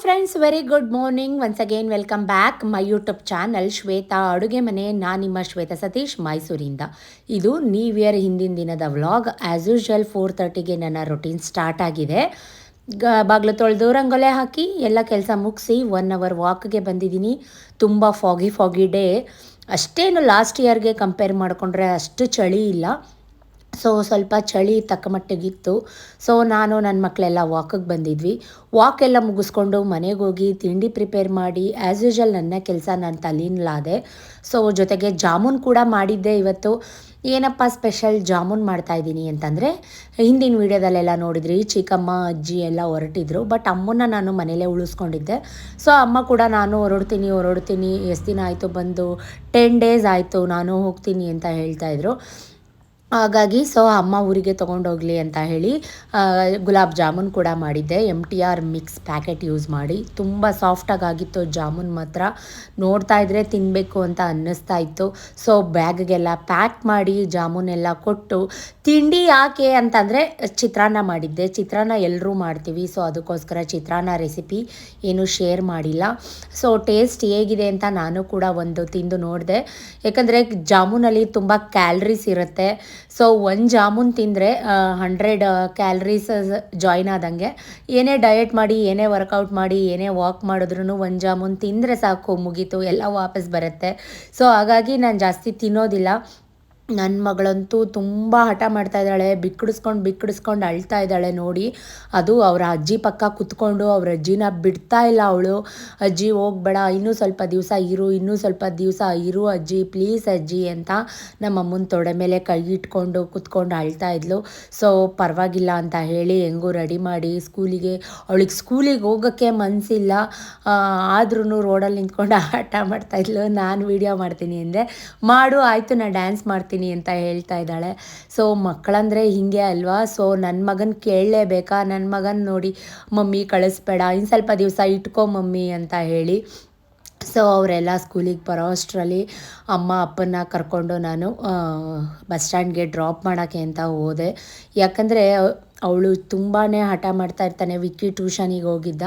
Friends, very good morning. Once again welcome back my YouTube channel Shwetha ಅಡುಗೆ ಮನೆ. ನಾನು ನಿಮ್ಮ ಶ್ವೇತಾ ಸತೀಶ್, ಮೈಸೂರಿಂದ. ಇದು ನ್ಯೂ ಇಯರ್ ಹಿಂದಿನ ದಿನದ ವ್ಲಾಗ್. ಆ್ಯಸ್ ಯೂಶ್ವಲ್ 4:30ಗೆ ನನ್ನ ರೊಟೀನ್ ಸ್ಟಾರ್ಟ್ ಆಗಿದೆ. ಬಾಗಿಲು ತೊಳೆದು ರಂಗೋಲೆ ಹಾಕಿ ಎಲ್ಲ ಕೆಲಸ ಮುಗಿಸಿ 1 ಅವರ್ ವಾಕ್ಗೆ ಬಂದಿದ್ದೀನಿ. ತುಂಬ ಫಾಗಿ ಡೇ. ಅಷ್ಟೇನು ಲಾಸ್ಟ್ ಇಯರ್ಗೆ ಕಂಪೇರ್ ಮಾಡಿಕೊಂಡ್ರೆ ಅಷ್ಟು ಚಳಿ ಇಲ್ಲ. ಸ್ವಲ್ಪ ಚಳಿ ತಕ್ಕ ಮಟ್ಟಿಗಿತ್ತು. ನಾನು ನನ್ನ ಮಕ್ಕಳೆಲ್ಲ ವಾಕಿಗೆ ಬಂದಿದ್ವಿ. ವಾಕ್ ಎಲ್ಲ ಮುಗಿಸ್ಕೊಂಡು ಮನೆಗೆ ಹೋಗಿ ತಿಂಡಿ ಪ್ರಿಪೇರ್ ಮಾಡಿ ಆ್ಯಸ್ ಯೂಶ್ವಲ್ ನನ್ನ ಕೆಲಸ ನಾನು ತಲೆಯಲ್ಲಾದೆ. ಜೊತೆಗೆ ಜಾಮೂನ್ ಕೂಡ ಮಾಡಿದ್ದೆ ಇವತ್ತು. ಏನಪ್ಪ ಸ್ಪೆಷಲ್ ಜಾಮೂನ್ ಮಾಡ್ತಾಯಿದ್ದೀನಿ ಅಂತಂದರೆ, ಹಿಂದಿನ ವೀಡಿಯೋದಲ್ಲೆಲ್ಲ ನೋಡಿದ್ರಿ ಚಿಕ್ಕಮ್ಮ ಅಜ್ಜಿ ಎಲ್ಲ ಹೊರಟಿದ್ರು. ಬಟ್ ಅಮ್ಮನ್ನ ನಾನು ಮನೇಲೇ ಉಳಿಸ್ಕೊಂಡಿದ್ದೆ. ಅಮ್ಮ ಕೂಡ ನಾನು ಹೊರಡ್ತೀನಿ ಎಷ್ಟು ದಿನ ಆಯಿತು ಬಂದು 10 ಡೇಸ್ ಆಯಿತು ನಾನು ಹೋಗ್ತೀನಿ ಅಂತ ಹೇಳ್ತಾಯಿದ್ರು. ಹಾಗಾಗಿ ಅಮ್ಮ ಊರಿಗೆ ತೊಗೊಂಡೋಗಲಿ ಅಂತ ಹೇಳಿ ಗುಲಾಬ್ ಜಾಮೂನ್ ಕೂಡ ಮಾಡಿದ್ದೆ. MTR ಮಿಕ್ಸ್ ಪ್ಯಾಕೆಟ್ ಯೂಸ್ ಮಾಡಿ. ತುಂಬ ಸಾಫ್ಟಾಗಿತ್ತು ಜಾಮೂನ್ ಮಾತ್ರ. ನೋಡ್ತಾ ಇದ್ದರೆ ತಿನ್ನಬೇಕು ಅಂತ ಅನ್ನಿಸ್ತಾ ಇತ್ತು. ಬ್ಯಾಗ್ಗೆಲ್ಲ ಪ್ಯಾಕ್ ಮಾಡಿ ಜಾಮೂನೆಲ್ಲ ಕೊಟ್ಟು, ತಿಂಡಿ ಯಾಕೆ ಅಂತಂದರೆ ಚಿತ್ರಾನ್ನ ಮಾಡಿದ್ದೆ. ಚಿತ್ರಾನ್ನ ಎಲ್ಲರೂ ಮಾಡ್ತೀವಿ, ಅದಕ್ಕೋಸ್ಕರ ಚಿತ್ರಾನ್ನ ರೆಸಿಪಿ ಏನು ಶೇರ್ ಮಾಡಿಲ್ಲ. ಟೇಸ್ಟ್ ಹೇಗಿದೆ ಅಂತ ನಾನು ಕೂಡ ಒಂದು ತಿಂದು ನೋಡಿದೆ. ಯಾಕಂದರೆ ಜಾಮೂನಲ್ಲಿ ತುಂಬ ಕ್ಯಾಲ್ರೀಸ್ ಇರುತ್ತೆ. ಒಂದು ಜಾಮೂನ್ ತಿಂದರೆ 100 ಕ್ಯಾಲ್ರೀಸ್ ಜಾಯ್ನ್ ಆದಂಗೆ. ಏನೇ ಡಯಟ್ ಮಾಡಿ, ಏನೇ ವರ್ಕೌಟ್ ಮಾಡಿ, ಏನೇ ವಾಕ್ ಮಾಡಿದ್ರೂ ಒಂದು ಜಾಮೂನ್ ತಿಂದರೆ ಸಾಕು, ಮುಗೀತು, ಎಲ್ಲ ವಾಪಸ್ ಬರುತ್ತೆ. ಹಾಗಾಗಿ ನಾನು ಜಾಸ್ತಿ ತಿನ್ನೋದಿಲ್ಲ. ನನ್ನ ಮಗಳಂತೂ ತುಂಬ ಹಠ ಮಾಡ್ತಾಯಿದ್ದಾಳೆ. ಬಿಕ್ಕಡಿಸ್ಕೊಂಡು ಅಳ್ತಾ ಇದ್ದಾಳೆ ನೋಡಿ. ಅದು ಅವರ ಅಜ್ಜಿ ಪಕ್ಕ ಕುತ್ಕೊಂಡು ಅವ್ರ ಅಜ್ಜಿನ ಬಿಡ್ತಾ ಇಲ್ಲ ಅವಳು. ಅಜ್ಜಿ ಹೋಗ್ಬೇಡ, ಇನ್ನೂ ಸ್ವಲ್ಪ ದಿವಸ ಇರು ಅಜ್ಜಿ, ಪ್ಲೀಸ್ ಅಜ್ಜಿ ಅಂತ ನಮ್ಮಮ್ಮನ ತೊಡೆ ಮೇಲೆ ಕೈ ಇಟ್ಕೊಂಡು ಕುತ್ಕೊಂಡು ಅಳ್ತಾ ಇದ್ಲು. ಪರವಾಗಿಲ್ಲ ಅಂತ ಹೇಳಿ ಹೆಂಗೂ ರೆಡಿ ಮಾಡಿ ಅವಳಿಗೆ ಸ್ಕೂಲಿಗೆ ಹೋಗೋಕ್ಕೆ ಮನಸ್ಸಿಲ್ಲ. ಆದ್ರೂ ರೋಡಲ್ಲಿ ನಿಂತ್ಕೊಂಡು ಹಠ ಮಾಡ್ತಾಯಿದ್ಲು. ನಾನು ವೀಡಿಯೋ ಮಾಡ್ತೀನಿ ಅಂದೆ. ಮಾಡು, ಆಯಿತು, ನಾನು ಡ್ಯಾನ್ಸ್ ಮಾಡ್ತೀನಿ ಅಂತ ಹೇಳ್ತಾ ಇದ್ದಾಳೆ. ಮಕ್ಕಳಂದರೆ ಹೀಗೆ ಅಲ್ವಾ. ನನ್ನ ಮಗನ ಕೇಳಲೇಬೇಕಾ? ನನ್ನ ಮಗನ ನೋಡಿ ಮಮ್ಮಿ ಕಳಿಸ್ಬೇಡ, ಇನ್ನು ಸ್ವಲ್ಪ ದಿವಸ ಇಟ್ಕೊ ಮಮ್ಮಿ ಅಂತ ಹೇಳಿ. ಅವರೆಲ್ಲ ಸ್ಕೂಲಿಗೆ ಬರೋ ಅಷ್ಟರಲ್ಲಿ ಅಮ್ಮ ಅಪ್ಪನ್ನ ಕರ್ಕೊಂಡು ನಾನು ಬಸ್ ಸ್ಟ್ಯಾಂಡ್ಗೆ ಡ್ರಾಪ್ ಮಾಡೋಕ್ಕೆ ಅಂತ ಹೋದೆ. ಯಾಕಂದರೆ ಅವಳು ತುಂಬಾ ಹಠ ಮಾಡ್ತಾ ಇರ್ತಾನೆ. ವಿಕ್ಕಿ ಟ್ಯೂಷನಿಗೆ ಹೋಗಿದ್ದ,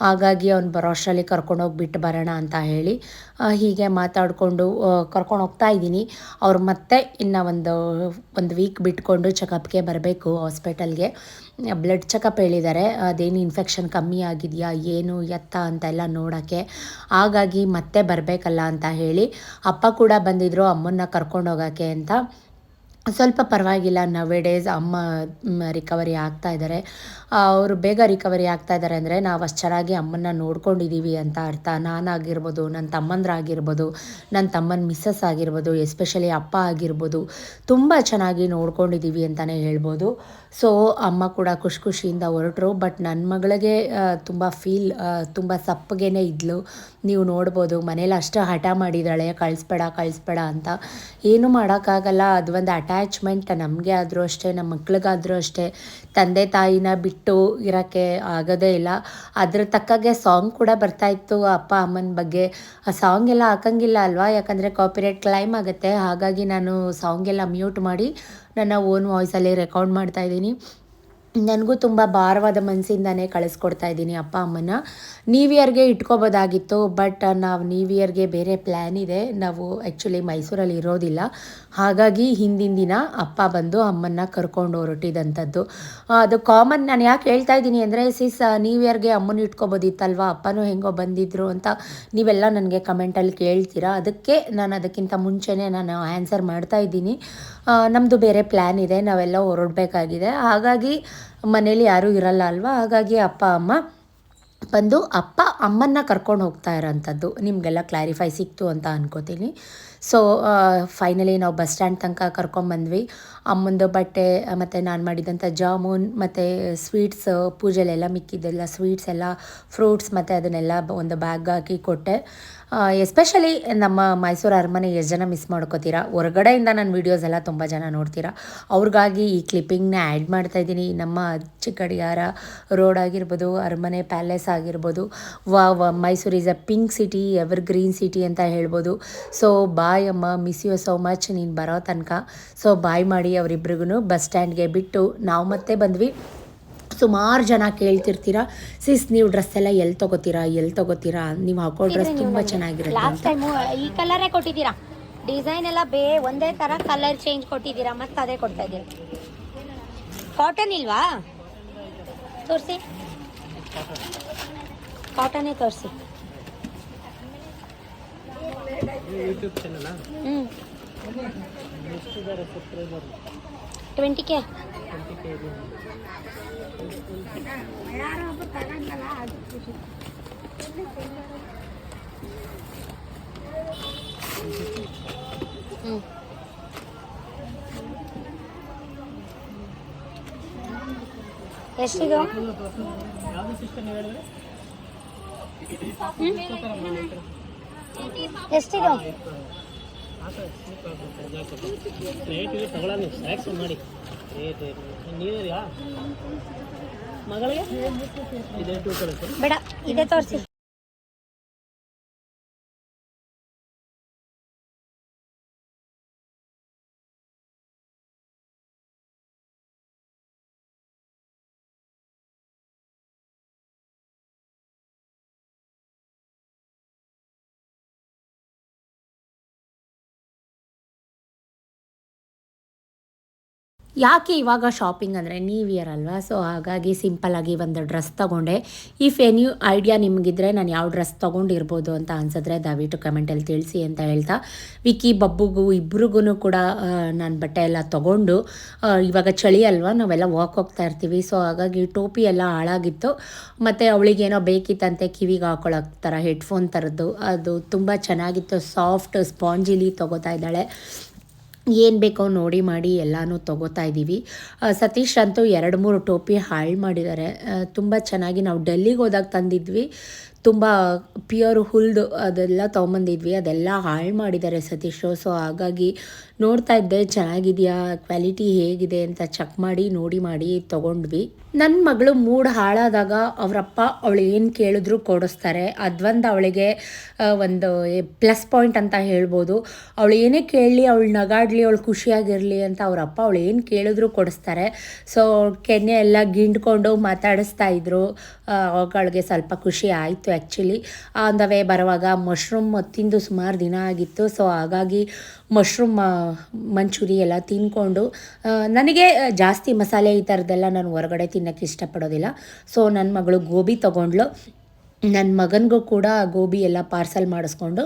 ಹಾಗಾಗಿ ಅವ್ನು ಬರೋ ಅಷ್ಟರಲ್ಲಿ ಕರ್ಕೊಂಡೋಗಿ ಬಿಟ್ಟು ಬರೋಣ ಅಂತ ಹೇಳಿ ಹೀಗೆ ಮಾತಾಡಿಕೊಂಡು ಕರ್ಕೊಂಡು ಹೋಗ್ತಾ ಇದ್ದೀನಿ. ಅವ್ರು ಮತ್ತೆ ಇನ್ನು ಒಂದು ವೀಕ್ ಬಿಟ್ಕೊಂಡು ಚೆಕಪ್ಗೆ ಬರಬೇಕು ಹಾಸ್ಪಿಟಲ್ಗೆ. ಬ್ಲಡ್ ಚೆಕಪ್ ಹೇಳಿದ್ದಾರೆ. ಅದೇನು ಇನ್ಫೆಕ್ಷನ್ ಕಮ್ಮಿ ಆಗಿದೆಯಾ ಏನು ಎತ್ತ ಅಂತೆಲ್ಲ ನೋಡೋಕ್ಕೆ. ಹಾಗಾಗಿ ಮತ್ತೆ ಬರಬೇಕಲ್ಲ ಅಂತ ಹೇಳಿ ಅಪ್ಪ ಕೂಡ ಬಂದಿದ್ದರು ಅಮ್ಮನ್ನ ಕರ್ಕೊಂಡು ಹೋಗೋಕ್ಕೆ ಅಂತ. ಸ್ವಲ್ಪ ಪರವಾಗಿಲ್ಲ, ನವೇಡೇಸ್ ಅಮ್ಮ ರಿಕವರಿ ಆಗ್ತಾ ಇದ್ದಾರೆ. ಅವರು ಬೇಗ ರಿಕವರಿ ಆಗ್ತಾ ಇದ್ದಾರೆ ಅಂದರೆ ನಾವು ಅಷ್ಟು ಚೆನ್ನಾಗಿ ಅಮ್ಮನ್ನ ನೋಡ್ಕೊಂಡಿದ್ದೀವಿ ಅಂತ ಅರ್ಥ. ನಾನಾಗಿರ್ಬೋದು, ನನ್ನ ತಮ್ಮಂದ್ರಾಗಿರ್ಬೋದು, ನನ್ನ ತಮ್ಮನ ಮಿಸ್ಸಸ್ ಆಗಿರ್ಬೋದು, ಎಸ್ಪೆಷಲಿ ಅಪ್ಪ ಆಗಿರ್ಬೋದು, ತುಂಬ ಚೆನ್ನಾಗಿ ನೋಡ್ಕೊಂಡಿದ್ದೀವಿ ಅಂತಲೇ ಹೇಳ್ಬೋದು. ಅಮ್ಮ ಕೂಡ ಖುಷಿಯಿಂದ ಹೊರಟರು. ಬಟ್ ನನ್ನ ಮಗಳಿಗೆ ತುಂಬ ಸಪ್ಪಗೇನೆ ಇದ್ಲು. ನೀವು ನೋಡ್ಬೋದು, ಮನೇಲಿ ಅಷ್ಟು ಹಠ ಮಾಡಿದ್ದಾಳೆ, ಕಳಿಸ್ಬೇಡ ಅಂತ. ಏನೂ ಮಾಡೋಕ್ಕಾಗಲ್ಲ. ಅದು ಒಂದು ಅಟ್ಯಾಚ್ಮೆಂಟ್. ನಮಗೆ ಆದರೂ ಅಷ್ಟೇ, ನಮ್ಮ ಮಕ್ಳಿಗಾದರೂ ಅಷ್ಟೇ, ತಂದೆ ತಾಯಿನ ಬಿಟ್ಟು ಇರೋಕ್ಕೆ ಆಗೋದೇ ಇಲ್ಲ. ಅದ್ರ ತಕ್ಕಾಗೆ ಸಾಂಗ್ ಕೂಡ ಬರ್ತಾಯಿತ್ತು ಅಪ್ಪ ಅಮ್ಮನ ಬಗ್ಗೆ. ಆ ಸಾಂಗ್ ಎಲ್ಲ ಹಾಕಂಗಿಲ್ಲ ಅಲ್ವಾ, ಯಾಕಂದರೆ ಕಾಪಿರೈಟ್ ಕ್ಲೈಮ್ ಆಗುತ್ತೆ. ಹಾಗಾಗಿ ನಾನು ಸಾಂಗೆಲ್ಲ ಮ್ಯೂಟ್ ಮಾಡಿ ನನ್ನ ಓನ್ ವಾಯ್ಸಲ್ಲಿ ರೆಕಾರ್ಡ್ ಮಾಡ್ತಾಯಿದ್ದೀನಿ. ನನಗೂ ತುಂಬ ಭಾರವಾದ ಮನಸ್ಸಿಂದನೇ ಕಳಿಸ್ಕೊಡ್ತಾ ಇದ್ದೀನಿ ಅಪ್ಪ ಅಮ್ಮನ. ನ್ಯೂ ಇಯರ್ಗೆ ಇಟ್ಕೋಬೋದಾಗಿತ್ತು, ಬಟ್ ನಾವು ನ್ಯೂ ಇಯರ್ಗೆ ಬೇರೆ ಪ್ಲ್ಯಾನ್ ಇದೆ. ನಾವು ಆ್ಯಕ್ಚುಲಿ ಮೈಸೂರಲ್ಲಿ ಇರೋದಿಲ್ಲ. ಹಾಗಾಗಿ ಹಿಂದಿನ ದಿನ ಅಪ್ಪ ಬಂದು ಅಮ್ಮನ್ನ ಕರ್ಕೊಂಡು ಹೊರಟಿದ್ದಂಥದ್ದು. ಅದು ಕಾಮನ್. ನಾನು ಯಾಕೆ ಹೇಳ್ತಾ ಇದ್ದೀನಿ ಅಂದರೆ, ನ್ಯೂ ಇಯರ್ಗೆ ಅಮ್ಮನ ಇಟ್ಕೋಬೋದಿತ್ತಲ್ವ, ಅಪ್ಪನೂ ಹೆಂಗೋ ಬಂದಿದ್ರು ಅಂತ ನೀವೆಲ್ಲ ನನಗೆ ಕಮೆಂಟಲ್ಲಿ ಕೇಳ್ತೀರಾ. ನಾನು ಅದಕ್ಕಿಂತ ಮುಂಚೆನೇ ನಾನು ಆನ್ಸರ್ ಮಾಡ್ತಾ ಇದ್ದೀನಿ. ನಮ್ಮದು ಬೇರೆ ಪ್ಲ್ಯಾನ್ ಇದೆ, ನಾವೆಲ್ಲ ಹೊರಡಬೇಕಾಗಿದೆ. ಹಾಗಾಗಿ ಮನೇಲಿ ಯಾರೂ ಇರಲ್ಲ ಅಲ್ವಾ, ಹಾಗಾಗಿ ಅಪ್ಪ ಅಮ್ಮ ಬಂದು ಅಮ್ಮನ್ನ ಕರ್ಕೊಂಡು ಹೋಗ್ತಾ ಇರೋಂಥದ್ದು. ನಿಮಗೆಲ್ಲ ಕ್ಲಾರಿಫೈ ಸಿಕ್ತು ಅಂತ ಅನ್ಕೋತೀನಿ. ಫೈನಲಿ ನಾವು ಬಸ್ ಸ್ಟ್ಯಾಂಡ್ ತನಕ ಕರ್ಕೊಂಬಂದ್ವಿ. ಅಮ್ಮಂದು ಬಟ್ಟೆ ಮತ್ತು ನಾನು ಮಾಡಿದಂಥ ಜಾಮೂನ್ ಮತ್ತು ಸ್ವೀಟ್ಸ್, ಪೂಜೆಲೆಲ್ಲ ಮಿಕ್ಕಿದ್ದೆಲ್ಲ ಸ್ವೀಟ್ಸ್ ಎಲ್ಲ, ಫ್ರೂಟ್ಸ್ ಮತ್ತು ಅದನ್ನೆಲ್ಲ ಒಂದು ಬ್ಯಾಗ್ ಹಾಕಿ ಕೊಟ್ಟೆ. ಎಸ್ಪೆಷಲಿ ನಮ್ಮ ಮೈಸೂರು ಅರಮನೆ ಎಷ್ಟು ಜನ ಮಿಸ್ ಮಾಡ್ಕೋತೀರಾ? ಹೊರಗಡೆಯಿಂದ ನನ್ನ ವೀಡಿಯೋಸ್ ಎಲ್ಲ ತುಂಬ ಜನ ನೋಡ್ತೀರಾ. ಅವ್ರಿಗಾಗಿ ಈ ಕ್ಲಿಪ್ಪಿಂಗ್ನ ಆ್ಯಡ್ ಮಾಡ್ತಾಯಿದ್ದೀನಿ. ನಮ್ಮ ಚಿಕ್ಕಡಿಯಾರ ರೋಡ್ ಆಗಿರ್ಬೋದು, ಅರಮನೆ ಪ್ಯಾಲೇಸ್ ಆಗಿರ್ಬೋದು. Mysuru is a pink city, ever green city ಅಂತ ಹೇಳ್ಬೋದು. ಬಾಯ್ ಅಮ್ಮ, ಮಿಸ್ ಯು ಸೋ ಮಚ್ ನೀನು ಬರೋ ತನಕ. ಬಾಯ್ ಮಾಡಿ ಅವರಿಬ್ರಿಗೂ ಬಸ್ ಸ್ಟ್ಯಾಂಡ್ಗೆ ಬಿಟ್ಟು ನಾವು ಮತ್ತೆ ಬಂದ್ವಿ. ಸುಮಾರು ಜನ ಕೇಳ್ತಿರ್ತೀರಾ, ಸಿಸ್ ನೀವು ಡ್ರೆಸ್ ಎಲ್ಲ ಎಲ್ಲಿ ತೊಗೋತೀರಾ, ನೀವು ಹಾಕೋ ಡ್ರೆಸ್ ತುಂಬ ಚೆನ್ನಾಗಿರುತ್ತೆ. ಲಾಸ್ಟ್ ಟೈಮು ಈ ಕಲರೇ ಕೊಟ್ಟಿದ್ದೀರಾ, ಡಿಸೈನ್ ಎಲ್ಲ ಒಂದೇ ಥರ ಕಲರ್ ಚೇಂಜ್ ಕೊಟ್ಟಿದ್ದೀರಾ, ಮತ್ತೆ ಅದೇ ಕೊಡ್ತಾ ಇದ್ದೀರಾ. ಕಾಟನ್ ಇಲ್ವಾ? ತೋರಿಸಿ, ಕಾಟನೇ ತೋರಿಸಿ. ಹ್ಞೂ 20K. ಎಷ್ಟಿದು? ಎಷ್ಟಿದು? ಬೇಡ, ಇದೇ ತೋರಿಸಿ. ಯಾಕೆ ಇವಾಗ ಶಾಪಿಂಗ್ ಅಂದರೆ ನ್ಯೂ ಇಯರ್ ಅಲ್ವಾ, ಸೊ ಹಾಗಾಗಿ ಸಿಂಪಲ್ಲಾಗಿ ಒಂದು ಡ್ರೆಸ್ ತೊಗೊಂಡೆ. ಇಫ್ ಎನಿ ಐಡಿಯಾ ನಿಮಗಿದ್ರೆ ನಾನು ಯಾವ ಡ್ರೆಸ್ ತೊಗೊಂಡಿರ್ಬೋದು ಅಂತ ಅನ್ಸಿದ್ರೆ ದಯವಿಟ್ಟು ಕಮೆಂಟಲ್ಲಿ ತಿಳಿಸಿ ಅಂತ ಹೇಳ್ತಾ, ವಿಕ್ಕಿ ಬಬ್ಬುಗೂ ಇಬ್ರಿಗೂ ಕೂಡ ನಾನು ಬಟ್ಟೆ ಎಲ್ಲ ತೊಗೊಂಡು, ಇವಾಗ ಚಳಿ ಅಲ್ವಾ, ನಾವೆಲ್ಲ ವಾಕ್ ಹೋಗ್ತಾ ಇರ್ತೀವಿ, ಸೊ ಹಾಗಾಗಿ ಟೋಪಿ ಎಲ್ಲ ಹಾಳಾಗಿತ್ತು. ಮತ್ತು ಅವಳಿಗೇನೋ ಬೇಕಿತ್ತಂತೆ ಕಿವಿಗೆ ಹಾಕೊಳ್ಳೋ ಥರ ಹೆಡ್ಫೋನ್ ಥರದ್ದು, ಅದು ತುಂಬ ಚೆನ್ನಾಗಿತ್ತು, ಸಾಫ್ಟ್ ಸ್ಪಾಂಜಿಲಿ ತೊಗೋತಾ ಇದ್ದಾಳೆ. ಏನು ಬೇಕೋ ನೋಡಿ ಮಾಡಿ ಎಲ್ಲನೂ ತೊಗೋತಾ ಇದ್ದೀವಿ. ಸತೀಶ್ ಅಂತೂ 2-3 ಟೋಪಿ ಹಾಳು ಮಾಡಿದ್ದಾರೆ. ತುಂಬ ಚೆನ್ನಾಗಿ ನಾವು ಡೆಲ್ಲಿಗೆ ಹೋದಾಗ ತಂದಿದ್ವಿ, ತುಂಬ ಪ್ಯೂರ್ ಹುಲ್ದು ಅದೆಲ್ಲ ತೊಗೊಂಬಂದಿದ್ವಿ, ಅದೆಲ್ಲ ಹಾಳು ಮಾಡಿದ್ದಾರೆ ಸತೀಶು. ಸೊ ಹಾಗಾಗಿ ನೋಡ್ತಾ ಇದ್ದೆ ಚೆನ್ನಾಗಿದೆಯಾ, ಕ್ವಾಲಿಟಿ ಹೇಗಿದೆ ಅಂತ ಚೆಕ್ ನೋಡಿ ಮಾಡಿ ತೊಗೊಂಡ್ವಿ. ನನ್ನ ಮಗಳು ಮೂಡ್ ಹಾಳಾದಾಗ ಅವರಪ್ಪ ಅವಳು ಏನು ಕೇಳಿದ್ರು ಕೊಡಿಸ್ತಾರೆ. ಅದೊಂದು ಅವಳಿಗೆ ಒಂದು ಪ್ಲಸ್ ಪಾಯಿಂಟ್ ಅಂತ ಹೇಳ್ಬೋದು. ಅವಳು ಏನೇ ಕೇಳಲಿ, ಅವಳು ನಗಾಡಲಿ, ಅವಳು ಖುಷಿಯಾಗಿರಲಿ ಅಂತ ಅವರಪ್ಪ ಅವಳು ಏನು ಕೇಳಿದ್ರು ಕೊಡಿಸ್ತಾರೆ. ಸೊ ಕೆನ್ನೆ ಎಲ್ಲ ಗಿಂಡ್ಕೊಂಡು ಮಾತಾಡಿಸ್ತಾ ಇದ್ರು, ಅವಳಿಗೆ ಸ್ವಲ್ಪ ಖುಷಿ ಆಯಿತು. ಆ್ಯಕ್ಚುಲಿ ಆನ್ ದ ವೇ ಬರುವಾಗ ಮಶ್ರೂಮ್ ತಿಂದು ಸುಮಾರು ದಿನ ಆಗಿತ್ತು, ಸೊ ಹಾಗಾಗಿ ಮಶ್ರೂಮ್ ಮಂಚೂರಿ ಎಲ್ಲ ತಿಂದ್ಕೊಂಡು, ನನಗೆ ಜಾಸ್ತಿ ಮಸಾಲೆ ಈ ಥರದ್ದೆಲ್ಲ ನಾನು ಹೊರಗಡೆ ತಿನ್ನೋಕ್ಕೆ ಇಷ್ಟಪಡೋದಿಲ್ಲ. ಸೊ ನನ್ನ ಮಗಳು ಗೋಬಿ ತೊಗೊಂಡ್ಳು, ನನ್ನ ಮಗನಿಗೂ ಕೂಡ ಗೋಬಿ ಎಲ್ಲ ಪಾರ್ಸಲ್ ಮಾಡಿಸ್ಕೊಂಡು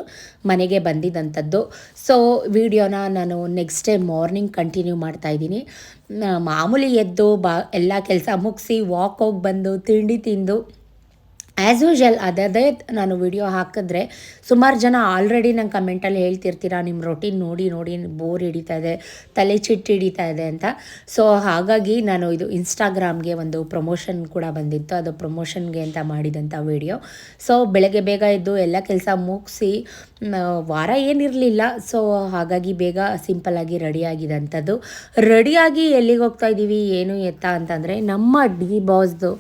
ಮನೆಗೆ ಬಂದಿದ್ದಂಥದ್ದು. ಸೊ ವಿಡಿಯೋನ ನಾನು ನೆಕ್ಸ್ಟ್ ಡೇ ಮಾರ್ನಿಂಗ್ ಕಂಟಿನ್ಯೂ ಮಾಡ್ತಾಯಿದ್ದೀನಿ. ಮಾಮೂಲಿ ಎದ್ದು ಎಲ್ಲ ಕೆಲಸ ಮುಗಿಸಿ ವಾಕ್ ಹೋಗಿ ಬಂದು ತಿಂಡಿ ತಿಂದು ಆ್ಯಸ್ ಯೂಶಲ್ ಅದೇ ನಾನು ವಿಡಿಯೋ ಹಾಕಿದ್ರೆ ಸುಮಾರು ಜನ ಆಲ್ರೆಡಿ ನಂಗೆ ಕಮೆಂಟಲ್ಲಿ ಹೇಳ್ತಿರ್ತೀರ, ನಿಮ್ಮ ರೊಟೀನ್ ನೋಡಿ ಬೋರ್ ಹಿಡಿತಾ ಇದೆ, ತಲೆ ಚಿಟ್ಟು ಹಿಡಿತಾ ಇದೆ ಅಂತ. ಸೊ ಹಾಗಾಗಿ ನಾನು ಇದು ಇನ್ಸ್ಟಾಗ್ರಾಮ್ಗೆ ಒಂದು ಪ್ರಮೋಷನ್ ಕೂಡ ಬಂದಿತ್ತು, ಅದು ಪ್ರಮೋಷನ್ಗೆ ಅಂತ ಮಾಡಿದಂಥ ವಿಡಿಯೋ. ಸೊ ಬೆಳಗ್ಗೆ ಬೇಗ ಎದ್ದು ಎಲ್ಲ ಕೆಲಸ ಮುಗಿಸಿ, ವಾರ ಏನಿರಲಿಲ್ಲ, ಸೊ ಹಾಗಾಗಿ ಬೇಗ ಸಿಂಪಲ್ಲಾಗಿ ರೆಡಿಯಾಗಿದ್ದಂಥದ್ದು. ರೆಡಿಯಾಗಿ ಎಲ್ಲಿಗೆ ಹೋಗ್ತಾ ಇದ್ದೀವಿ ಏನು ಎತ್ತ ಅಂತಂದರೆ, ನಮ್ಮ ಡಿ ಬಾಸ್ದು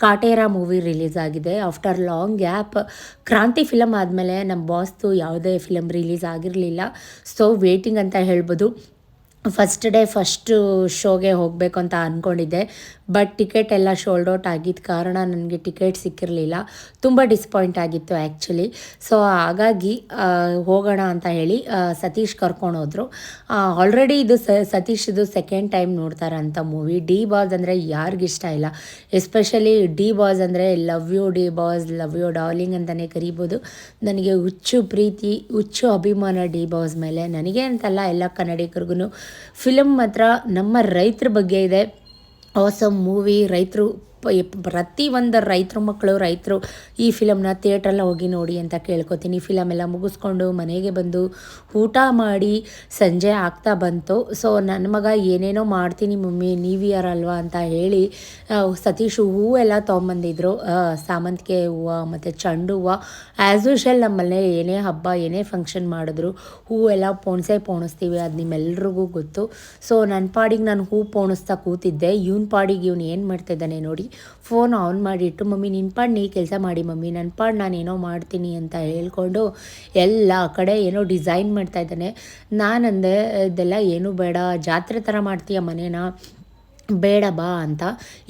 ಕಾಟೇರ ಮೂವಿ ರಿಲೀಸ್ ಆಗಿದೆ. ಆಫ್ಟರ್ ಲಾಂಗ್ ಗ್ಯಾಪ್, ಕ್ರಾಂತಿ ಫಿಲಮ್ ಆದಮೇಲೆ ನಮ್ಮ ಬಾಸ್ದು ಯಾವುದೇ ಫಿಲಮ್ ರಿಲೀಸ್ ಆಗಿರಲಿಲ್ಲ. ಸೊ ವೇಟಿಂಗ್ ಅಂತ ಹೇಳ್ಬೋದು. ಫಸ್ಟ್ ಡೇ ಫಸ್ಟು ಶೋಗೆ ಹೋಗಬೇಕು ಅಂತ ಅಂದ್ಕೊಂಡಿದ್ದೆ, ಬಟ್ ಟಿಕೆಟ್ ಎಲ್ಲ ಶೋಲ್ಡ್ ಔಟ್ ಆಗಿದ್ದ ಕಾರಣ ನನಗೆ ಟಿಕೆಟ್ ಸಿಕ್ಕಿರಲಿಲ್ಲ. ತುಂಬ ಡಿಸಪಾಯಿಂಟ್ ಆಗಿತ್ತು ಆ್ಯಕ್ಚುಲಿ. ಸೊ ಹಾಗಾಗಿ ಹೋಗೋಣ ಅಂತ ಹೇಳಿ ಸತೀಶ್ ಕರ್ಕೊಂಡೋದ್ರು. ಆಲ್ರೆಡಿ ಇದು ಸತೀಶ್ದು ಸೆಕೆಂಡ್ ಟೈಮ್ ನೋಡ್ತಾರಂಥ ಮೂವಿ. ಡಿ ಬಾಸ್ ಅಂದರೆ ಯಾರಿಗಿಷ್ಟ ಇಲ್ಲ, ಎಸ್ಪೆಷಲಿ ಡಿ ಬಾಸ್ ಅಂದರೆ love you D boss, love you darling ಅಂತಲೇ ಕರಿಬೋದು. ನನಗೆ ಹುಚ್ಚು ಪ್ರೀತಿ, ಹುಚ್ಚು ಅಭಿಮಾನ ಡಿ ಬಾಸ್ ಮೇಲೆ. ನನಗೆ ಅಂತಲ್ಲ, ಎಲ್ಲ ಕನ್ನಡಿಗರಿಗೂ. ಫಿಲಮ್ ಮಾತ್ರ ನಮ್ಮ ರೈತರ ಬಗ್ಗೆ ಇದೆ. Awesome movie. ರೈತರು ಪ್ರತಿಯೊಂದು ರೈತರ ಮಕ್ಕಳು, ರೈತರು ಈ ಫಿಲಮ್ನ ಥಿಯೇಟ್ರಲ್ಲ ಹೋಗಿ ನೋಡಿ ಅಂತ ಕೇಳ್ಕೊತೀನಿ. ಫಿಲಮ್ ಎಲ್ಲ ಮುಗಿಸ್ಕೊಂಡು ಮನೆಗೆ ಬಂದು ಊಟ ಮಾಡಿ ಸಂಜೆ ಆಗ್ತಾ ಬಂತು. ಸೊ ನನ್ನ ಮಗ ಏನೇನೋ ಮಾಡ್ತೀನಿ ಮಮ್ಮಿ, ನ್ಯೂ ಇಯರ್ ಅಲ್ವಾ ಅಂತ ಹೇಳಿ ಸತೀಶು ಹೂವೆಲ್ಲ ತೊಗೊಂಬಂದಿದ್ರು, ಸಾಮಂತಿಗೆ ಹೂವು ಮತ್ತು ಚೆಂಡು ಹೂವು. ಆ್ಯಸ್ ಯೂಶಲ್ ನಮ್ಮಲ್ಲೇ ಏನೇ ಹಬ್ಬ ಏನೇ ಫಂಕ್ಷನ್ ಮಾಡಿದ್ರು ಹೂವೆಲ್ಲ ಪೋಣಿಸ್ತೀವಿ, ಅದು ನಿಮ್ಮೆಲ್ರಿಗೂ ಗೊತ್ತು. ಸೊ ನನ್ನ ಪಾಡಿಗೆ ನಾನು ಹೂ ಪೋಣಿಸ್ತಾ ಕೂತಿದ್ದೆ. ಇವನ ಪಾಡಿಗೆ ಇವನು ಏನು ಮಾಡ್ತಾಯಿದ್ದಾನೆ ನೋಡಿ, ಫೋನ್ ಆನ್ ಮಾಡಿಟ್ಟು ಮಮ್ಮಿ ನಿನ್ನ ಪಾಡು ನೀ ಕೆಲಸ ಮಾಡಿ ಮಮ್ಮಿ, ನನ್ನ ಪಾಡು ನಾನೇನೋ ಮಾಡ್ತೀನಿ ಅಂತ ಹೇಳ್ಕೊಂಡು ಎಲ್ಲ ಕಡೆ ಏನೋ ಡಿಸೈನ್ ಮಾಡ್ತಾಯಿದ್ದಾನೆ. ನಾನಂದೆ ಇದೆಲ್ಲ ಏನೂ ಬೇಡ, ಜಾತ್ರೆ ಥರ ಮಾಡ್ತೀಯ ಮನೇನ, ಬೇಡ ಬಾ ಅಂತ.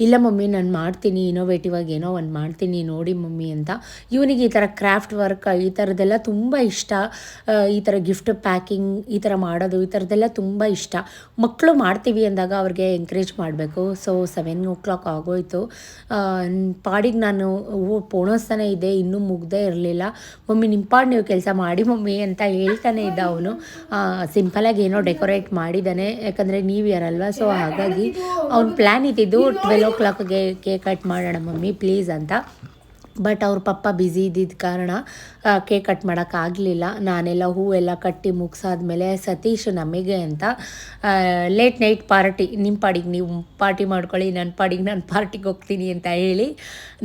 ಇಲ್ಲ ಮಮ್ಮಿ ನಾನು ಮಾಡ್ತೀನಿ, ಇನೋವೇಟಿವ್ ಆಗಿ ಏನೋ ಒಂದು ಮಾಡ್ತೀನಿ ನೋಡಿ ಮಮ್ಮಿ ಅಂತ. ಇವನಿಗೆ ಈ ಥರ ಕ್ರಾಫ್ಟ್ ವರ್ಕ್ ಈ ಥರದ್ದೆಲ್ಲ ತುಂಬ ಇಷ್ಟ. ಈ ಥರ ಗಿಫ್ಟ್ ಪ್ಯಾಕಿಂಗ್ ಈ ಥರ ಮಾಡೋದು ಈ ಥರದ್ದೆಲ್ಲ ತುಂಬ ಇಷ್ಟ. ಮಕ್ಕಳು ಮಾಡ್ತೀವಿ ಅಂದಾಗ ಅವ್ರಿಗೆ ಎಂಕರೇಜ್ ಮಾಡಬೇಕು. ಸೊ 7 o'clock ಆಗೋಯ್ತು. ಪಾಡಿಗೆ ನಾನು ಪೋಣಿಸ್ತಾನೆ ಇದ್ದೆ, ಇನ್ನೂ ಮುಗ್ದೇ ಇರಲಿಲ್ಲ. ಮಮ್ಮಿ ನಿಮ್ಮ ಪಾಡು ನೀವು ಕೆಲಸ ಮಾಡಿ ಮಮ್ಮಿ ಅಂತ ಹೇಳ್ತಾನೆ ಇದ್ದ ಅವನು. ಸಿಂಪಲಾಗಿ ಏನೋ ಡೆಕೋರೇಟ್ ಮಾಡಿದ್ದಾನೆ, ಯಾಕಂದರೆ ನ್ಯೂ ಇಯರ್ ಅಲ್ವಾ. ಸೊ ಹಾಗಾಗಿ ಅವ್ನ ಪ್ಲ್ಯಾನ್ ಇದ್ದಿದ್ದು 12 o'clockಗೆ ಕೇಕ್ ಕಟ್ ಮಾಡೋಣ ಮಮ್ಮಿ ಪ್ಲೀಸ್ ಅಂತ. ಬಟ್ ಅವ್ರ ಪಪ್ಪ ಬ್ಯುಸಿ ಇದ್ದಿದ್ದ ಕಾರಣ ಕೇಕ್ ಕಟ್ ಮಾಡೋಕ್ಕಾಗಲಿಲ್ಲ. ನಾನೆಲ್ಲ ಹೂವೆಲ್ಲ ಕಟ್ಟಿ ಮುಗಿಸಾದ್ಮೇಲೆ ಸತೀಶ್ ನಮಗೆ ಅಂತ ಲೇಟ್ ನೈಟ್ ಪಾರ್ಟಿ, ನಿಮ್ಮ ಪಾಡಿಗೆ ನೀವು ಪಾರ್ಟಿ ಮಾಡ್ಕೊಳ್ಳಿ, ನನ್ನ ಪಾಡಿಗೆ ನಾನು ಪಾರ್ಟಿಗೆ ಹೋಗ್ತೀನಿ ಅಂತ ಹೇಳಿ